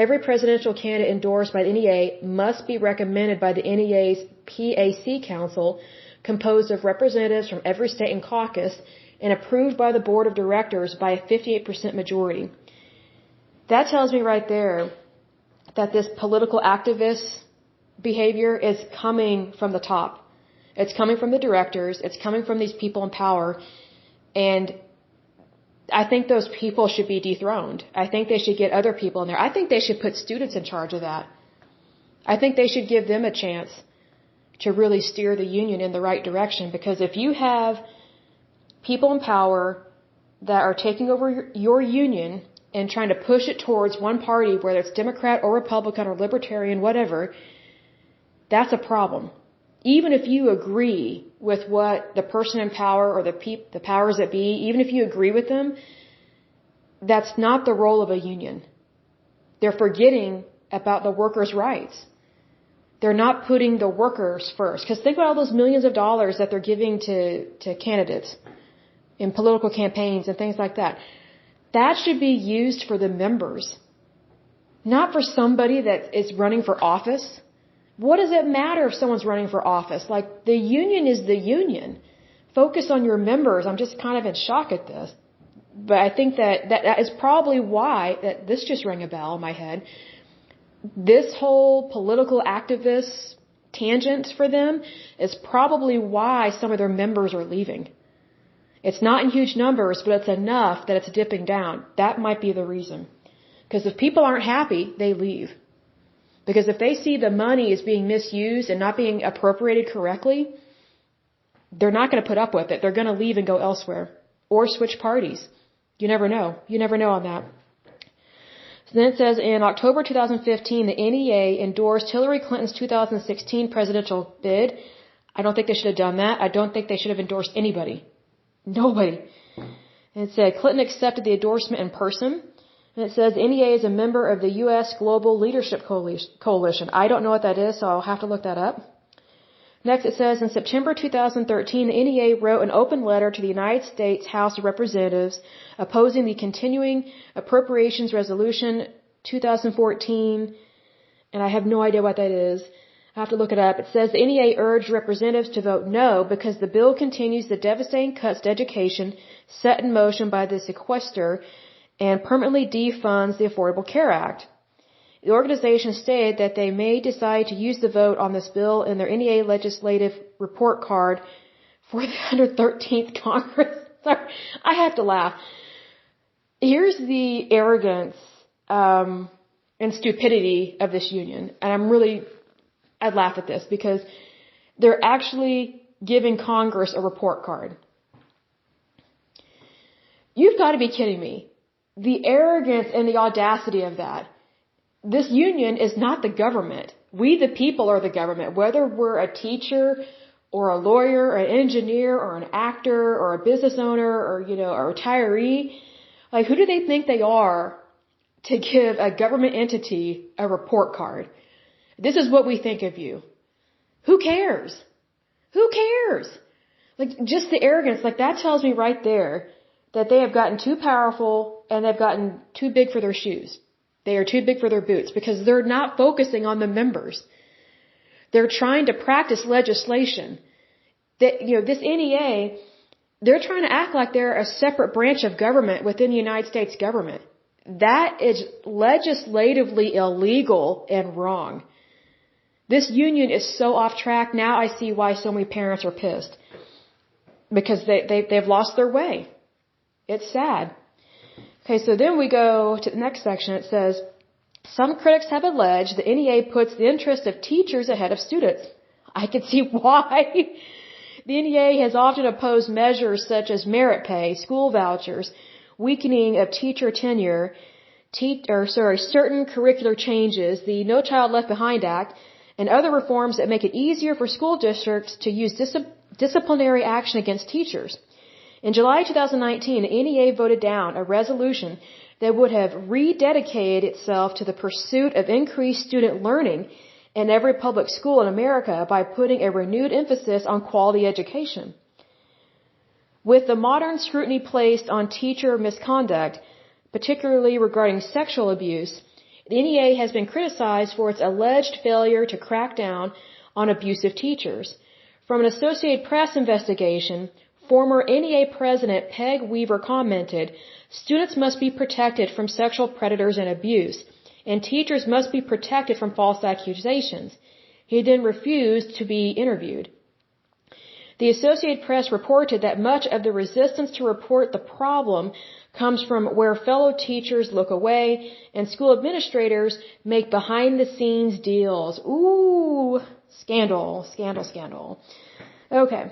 Every presidential candidate endorsed by the NEA must be recommended by the NEA's PAC Council, composed of representatives from every state and caucus, and approved by the board of directors by a 58% majority. That tells me right there that this political activist behavior is coming from the top. It's coming from the directors. It's coming from these people in power. And I think those people should be dethroned. I think they should get other people in there. I think they should put students in charge of that. I think they should give them a chance to really steer the union in the right direction, because if you have people in power that are taking over your union and trying to push it towards one party, whether it's Democrat or Republican or Libertarian, whatever, that's a problem. Even if you agree with what the person in power or the powers that be, even if you agree with them, that's not the role of a union. They're forgetting about the workers' rights. They're not putting the workers first. Because think about all those millions of dollars that they're giving to candidates in political campaigns and things like that. That should be used for the members, not for somebody that is running for office. What does it matter if someone's running for office? Like, the union is the union. Focus on your members. I'm just kind of in shock at this. But I think that is probably why, that this just rang a bell in my head. This whole political activist tangent for them is probably why some of their members are leaving. It's not in huge numbers, but it's enough that it's dipping down. That might be the reason. Because if people aren't happy, they leave. Because if they see the money is being misused and not being appropriated correctly, they're not going to put up with it. They're going to leave and go elsewhere. Or switch parties. You never know. You never know on that. So then it says, in October 2015, the NEA endorsed Hillary Clinton's 2016 presidential bid. I don't think they should have done that. I don't think they should have endorsed anybody. Nobody. And it said Clinton accepted the endorsement in person. And it says NEA is a member of the U.S. Global Leadership Coalition. I don't know what that is, so I'll have to look that up. Next, it says in September 2013, the NEA wrote an open letter to the United States House of Representatives opposing the continuing Appropriations Resolution 2014, and I have no idea what that is. I have to look it up. It says the NEA urged representatives to vote no because the bill continues the devastating cuts to education set in motion by the sequester and permanently defunds the Affordable Care Act. The organization stated that they may decide to use the vote on this bill in their NEA legislative report card for the 113th Congress. Sorry, I have to laugh. Here's the arrogance and stupidity of this union. And I'd laugh at this because they're actually giving Congress a report card. You've got to be kidding me. The arrogance and the audacity of that. This union is not the government. We, the people, are the government. Whether we're a teacher or a lawyer or an engineer or an actor or a business owner or, a retiree, like, who do they think they are to give a government entity a report card? This is what we think of you. Who cares? Who cares? Like, just the arrogance, like, that tells me right there that they have gotten too powerful and they've gotten too big for their shoes. They are too big for their boots because they're not focusing on the members. They're trying to practice legislation. This NEA, they're trying to act like they're a separate branch of government within the United States government. That is legislatively illegal and wrong. This union is so off track. Now I see why so many parents are pissed. Because they've lost their way. It's sad. Okay, so then we go to the next section. It says, some critics have alleged the NEA puts the interest of teachers ahead of students. I can see why. The NEA has often opposed measures such as merit pay, school vouchers, weakening of teacher tenure, certain curricular changes, the No Child Left Behind Act, and other reforms that make it easier for school districts to use disciplinary action against teachers. In July 2019, the NEA voted down a resolution that would have rededicated itself to the pursuit of increased student learning in every public school in America by putting a renewed emphasis on quality education. With the modern scrutiny placed on teacher misconduct, particularly regarding sexual abuse, the NEA has been criticized for its alleged failure to crack down on abusive teachers. From an Associated Press investigation, former NEA President Peg Weaver commented, students must be protected from sexual predators and abuse, and teachers must be protected from false accusations. He then refused to be interviewed. The Associated Press reported that much of the resistance to report the problem comes from where fellow teachers look away and school administrators make behind-the-scenes deals. Ooh, scandal, scandal, scandal. Okay.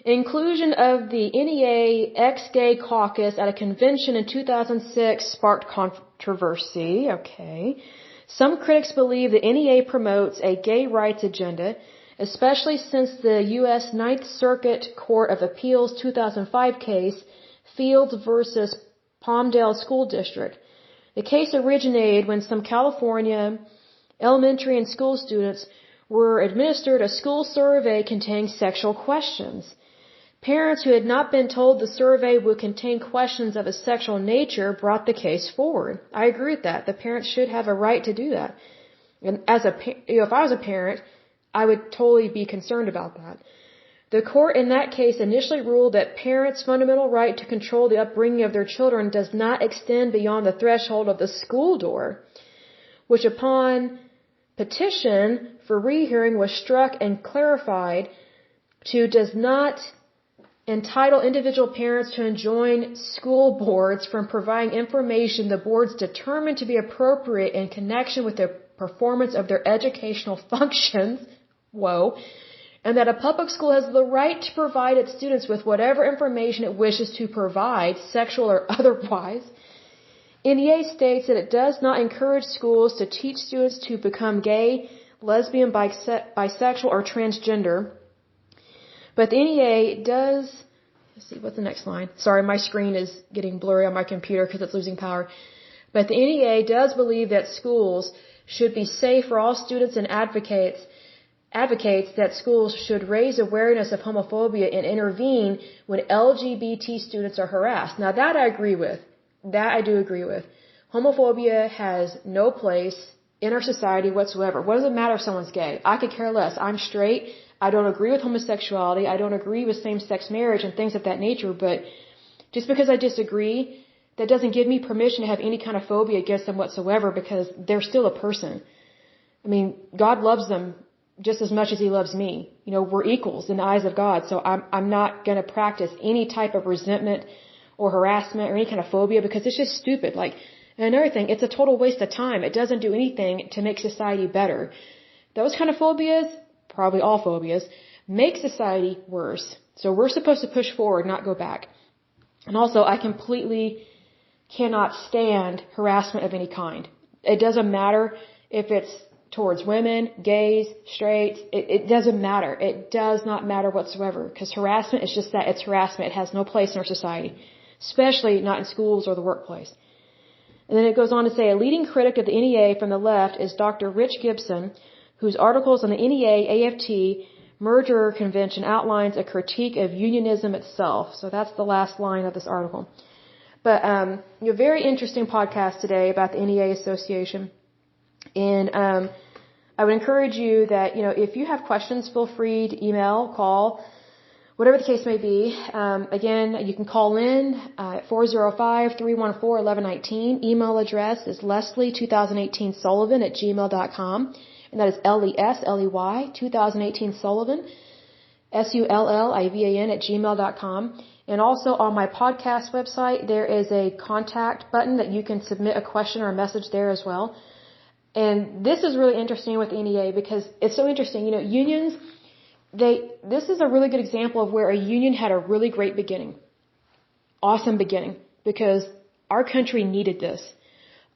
Inclusion of the NEA ex-gay caucus at a convention in 2006 sparked controversy. Okay. Some critics believe the NEA promotes a gay rights agenda, especially since the U.S. Ninth Circuit Court of Appeals 2005 case, Fields versus Palmdale School District. The case originated when some California elementary and school students were administered a school survey containing sexual questions. Parents who had not been told the survey would contain questions of a sexual nature brought the case forward. I agree with that. The parents should have a right to do that. And if I was a parent, I would totally be concerned about that. The court in that case initially ruled that parents' fundamental right to control the upbringing of their children does not extend beyond the threshold of the school door, which upon petition for rehearing was struck and clarified to does not entitle individual parents to enjoin school boards from providing information the boards determine to be appropriate in connection with the performance of their educational functions. Whoa. And that a public school has the right to provide its students with whatever information it wishes to provide, sexual or otherwise. NEA states that it does not encourage schools to teach students to become gay, lesbian, bisexual, or transgender. But the NEA does, let's see, what's the next line? Sorry, my screen is getting blurry on my computer because it's losing power. But the NEA does believe that schools should be safe for all students and advocates that schools should raise awareness of homophobia and intervene when LGBT students are harassed. Now that I agree with. That I do agree with. Homophobia has no place in our society whatsoever. What does it matter if someone's gay? I could care less. I'm straight. I don't agree with homosexuality. I don't agree with same-sex marriage and things of that nature. But just because I disagree, that doesn't give me permission to have any kind of phobia against them whatsoever because they're still a person. I mean, God loves them just as much as He loves me. You know, we're equals in the eyes of God. So I'm not going to practice any type of resentment or harassment or any kind of phobia because it's just stupid. Like, and another thing, it's a total waste of time. It doesn't do anything to make society better. Those kind of phobias, probably all phobias, make society worse. So we're supposed to push forward, not go back. And also, I completely cannot stand harassment of any kind. It doesn't matter if it's towards women, gays, straights. It doesn't matter. It does not matter whatsoever because harassment is just that. It's harassment. It has no place in our society, especially not in schools or the workplace. And then it goes on to say, a leading critic of the NEA from the left is Dr. Rich Gibson, whose articles on the NEA-AFT merger convention outlines a critique of unionism itself. So that's the last line of this article. But a very interesting podcast today about the NEA Association. And I would encourage you that, if you have questions, feel free to email, call, whatever the case may be. Again, you can call in at 405-314-1119. Email address is Lesley2018Sullivan@gmail.com. And that is Lesley 2018Sullivan, SULLIVAN@gmail.com. And also on my podcast website, there is a contact button that you can submit a question or a message there as well. And this is really interesting with NEA because it's so interesting. Unions, this is a really good example of where a union had a really great beginning. Awesome beginning. Because our country needed this.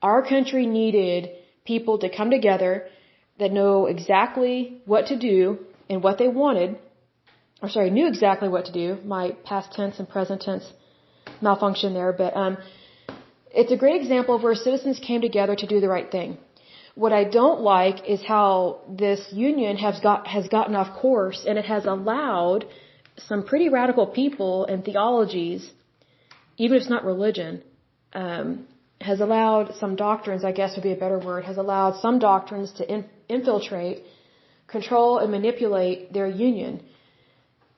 Our country needed people to come together that know exactly what to do and what they wanted. Knew exactly what to do. My past tense and present tense malfunction there. But it's a great example of where citizens came together to do the right thing. What I don't like is how this union has gotten off course, and it has allowed some pretty radical people and theologies, even if it's not religion, has allowed some doctrines, I guess would be a better word, has allowed some doctrines to infiltrate, control, and manipulate their union,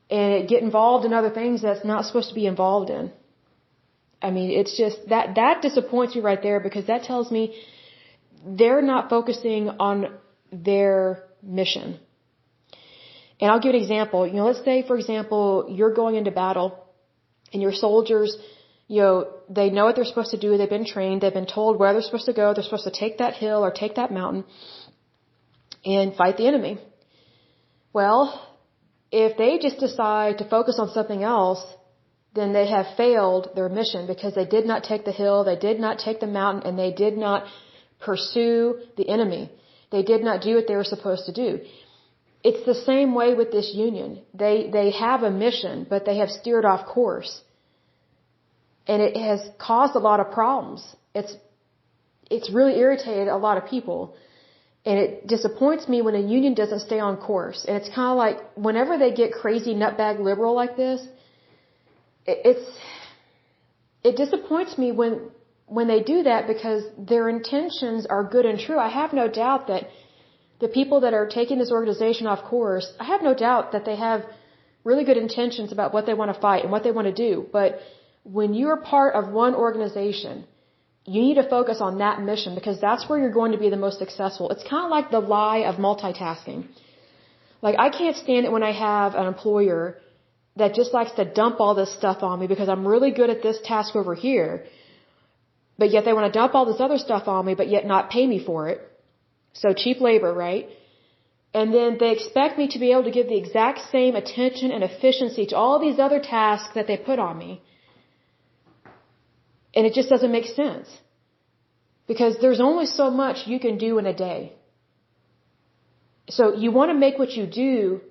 and get involved in other things that's not supposed to be involved in. I mean, it's just, that disappoints me right there because that tells me they're not focusing on their mission. And I'll give an example. Let's say, for example, you're going into battle and your soldiers, they know what they're supposed to do. They've been trained. They've been told where they're supposed to go. They're supposed to take that hill or take that mountain and fight the enemy. Well, if they just decide to focus on something else, then they have failed their mission because they did not take the hill, they did not take the mountain, and they did not pursue the enemy. They did not do what they were supposed to do. It's the same way with this union. They have a mission, but they have steered off course. And it has caused a lot of problems. It's really irritated a lot of people. And it disappoints me when a union doesn't stay on course. And it's kind of like whenever they get crazy nutbag liberal like this, it disappoints me when they do that because their intentions are good and true. I have no doubt that the people that are taking this organization off course, I have no doubt that they have really good intentions about what they want to fight and what they want to do. But when you're part of one organization, you need to focus on that mission because that's where you're going to be the most successful. It's kind of like the lie of multitasking. Like, I can't stand it when I have an employer that just likes to dump all this stuff on me because I'm really good at this task over here, but yet they want to dump all this other stuff on me, but yet not pay me for it. So cheap labor, right? And then they expect me to be able to give the exact same attention and efficiency to all these other tasks that they put on me. And it just doesn't make sense. Because there's only so much you can do in a day. So you want to make what you do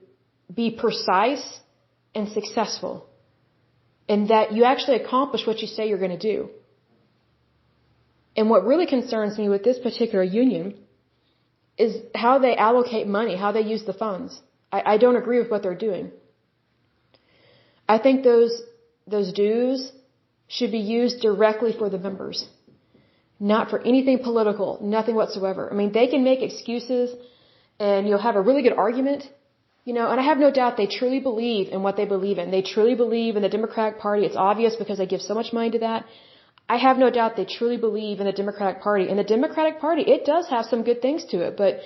be precise and successful. And that you actually accomplish what you say you're going to do. And what really concerns me with this particular union is how they allocate money, how they use the funds. I don't agree with what they're doing. I think those dues should be used directly for the members, not for anything political, nothing whatsoever. I mean, they can make excuses and you'll have a really good argument, and I have no doubt they truly believe in what they believe in. They truly believe in the Democratic Party. It's obvious because they give so much money to that. I have no doubt they truly believe in the Democratic Party. And the Democratic Party, it does have some good things to it. But,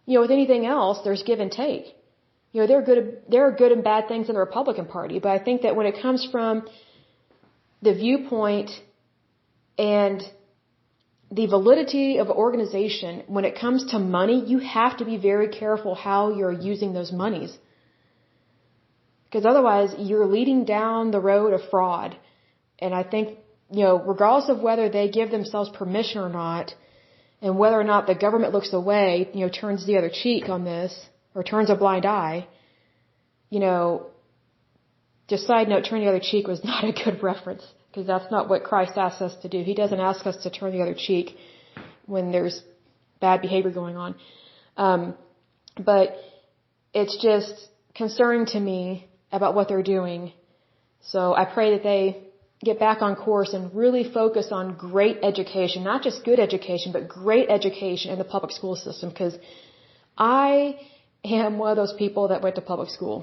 with anything else, there's give and take. There are good and bad things in the Republican Party. But I think that when it comes from the viewpoint and the validity of organization, when it comes to money, you have to be very careful how you're using those monies. Because otherwise, you're leading down the road of fraud. And I think, regardless of whether they give themselves permission or not, and whether or not the government looks away, turns the other cheek on this, or turns a blind eye, just side note, turn the other cheek was not a good reference, because that's not what Christ asks us to do. He doesn't ask us to turn the other cheek when there's bad behavior going on. But it's just concerning to me about what they're doing. So I pray that they get back on course and really focus on great education, not just good education, but great education in the public school system, because I am one of those people that went to public school.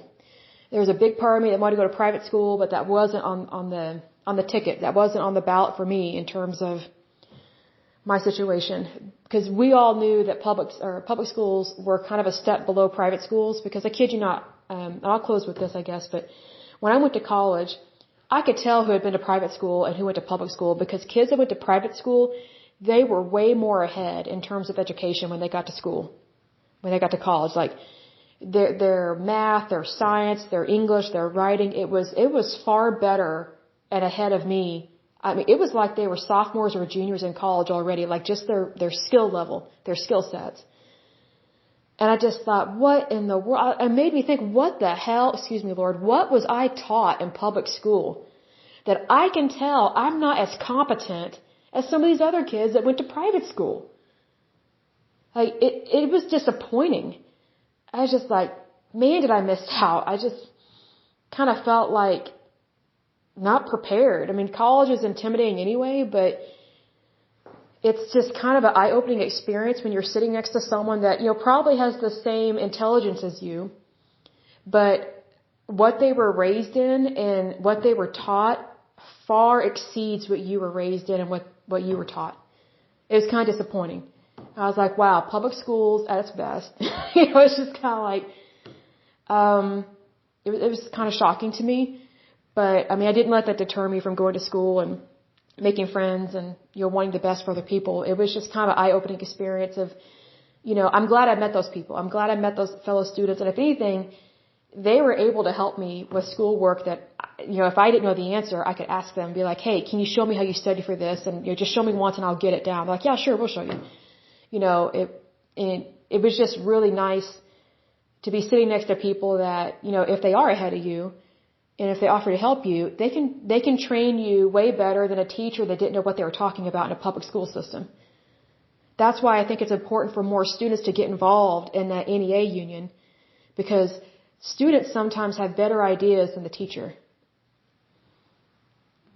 There was a big part of me that wanted to go to private school, but that wasn't on the ticket. That wasn't on the ballot for me in terms of my situation. Because we all knew that public schools were kind of a step below private schools, because I kid you not, I'll close with this, I guess, but when I went to college, I could tell who had been to private school and who went to public school, because kids that went to private school, they were way more ahead in terms of education when they got to school, when they got to college. Like their math, their science, their English, their writing, it was far better and ahead of me. I mean, it was like they were sophomores or juniors in college already, like just their skill level, their skill sets. And I just thought, what in the world? It made me think, what the hell, excuse me, Lord, what was I taught in public school that I can tell I'm not as competent as some of these other kids that went to private school? Like, it was disappointing. I was just like, man, did I miss out. I just kind of felt like not prepared. I mean, college is intimidating anyway, but it's just kind of an eye-opening experience when you're sitting next to someone that, probably has the same intelligence as you, but what they were raised in and what they were taught far exceeds what you were raised in and what you were taught. It was kind of disappointing. I was like, wow, public schools at its best. It's just kind of like, it was kind of shocking to me. But, I mean, I didn't let that deter me from going to school and making friends and, wanting the best for other people. It was just kind of an eye-opening experience of, I'm glad I met those people. I'm glad I met those fellow students. And if anything, they were able to help me with schoolwork that, if I didn't know the answer, I could ask them and be like, hey, can you show me how you study for this? And, just show me once and I'll get it down. They're like, yeah, sure, we'll show you. It was just really nice to be sitting next to people that, if they are ahead of you, and if they offer to help you, they can train you way better than a teacher that didn't know what they were talking about in a public school system. That's why I think it's important for more students to get involved in that NEA Union, because students sometimes have better ideas than the teacher.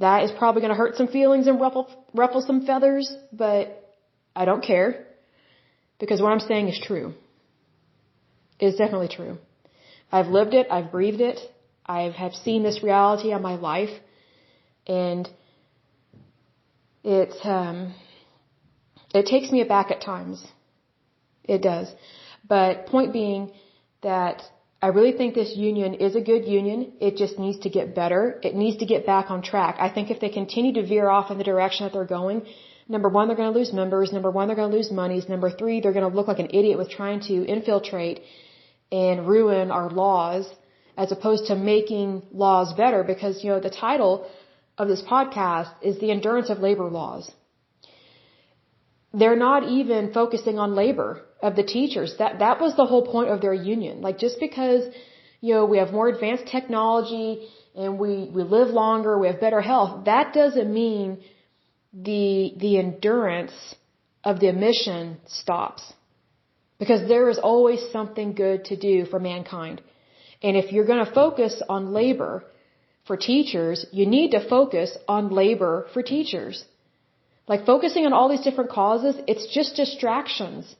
That is probably going to hurt some feelings and ruffle some feathers, but I don't care, because what I'm saying is true. It is definitely true. I've lived it. I've breathed it. I have seen this reality in my life, and it takes me aback at times. It does. But point being that I really think this union is a good union. It just needs to get better. It needs to get back on track. I think if they continue to veer off in the direction that they're going, number one, they're going to lose members. Number one, they're going to lose monies. Number three, they're going to look like an idiot with trying to infiltrate and ruin our laws as opposed to making laws better, because, the title of this podcast is The Endurance of Labor Laws. They're not even focusing on labor of the teachers. That was the whole point of their union. Like, just because, we have more advanced technology and we live longer, we have better health, that doesn't mean the endurance of the mission stops. Because there is always something good to do for mankind. And if you're going to focus on labor for teachers, you need to focus on labor for teachers. Like, focusing on all these different causes, it's just distractions.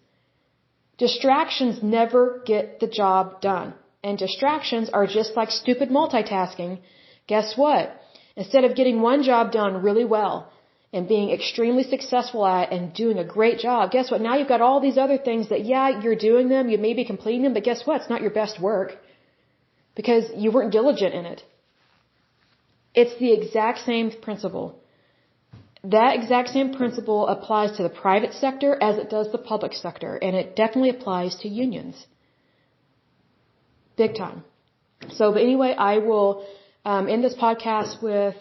Distractions never get the job done. And distractions are just like stupid multitasking. Guess what? Instead of getting one job done really well and being extremely successful at and doing a great job, guess what? Now you've got all these other things that, you're doing them, you may be completing them, but guess what? It's not your best work because you weren't diligent in it. It's the exact same principle. That exact same principle applies to the private sector as it does the public sector, and it definitely applies to unions. Big time. So, but anyway, I will end this podcast with,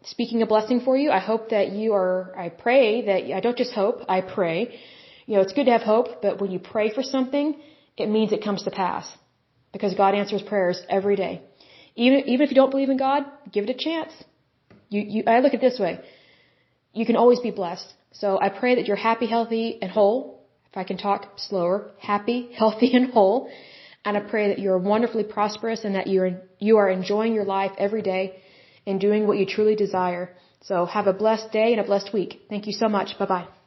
speaking a blessing for you. I hope that I pray that, I don't just hope, I pray. It's good to have hope, but when you pray for something, it means it comes to pass. Because God answers prayers every day. Even if you don't believe in God, give it a chance. I look at it this way. You can always be blessed. So I pray that you're happy, healthy, and whole. If I can talk slower, happy, healthy, and whole. And I pray that you're wonderfully prosperous and that you are enjoying your life every day and doing what you truly desire. So have a blessed day and a blessed week. Thank you so much. Bye-bye.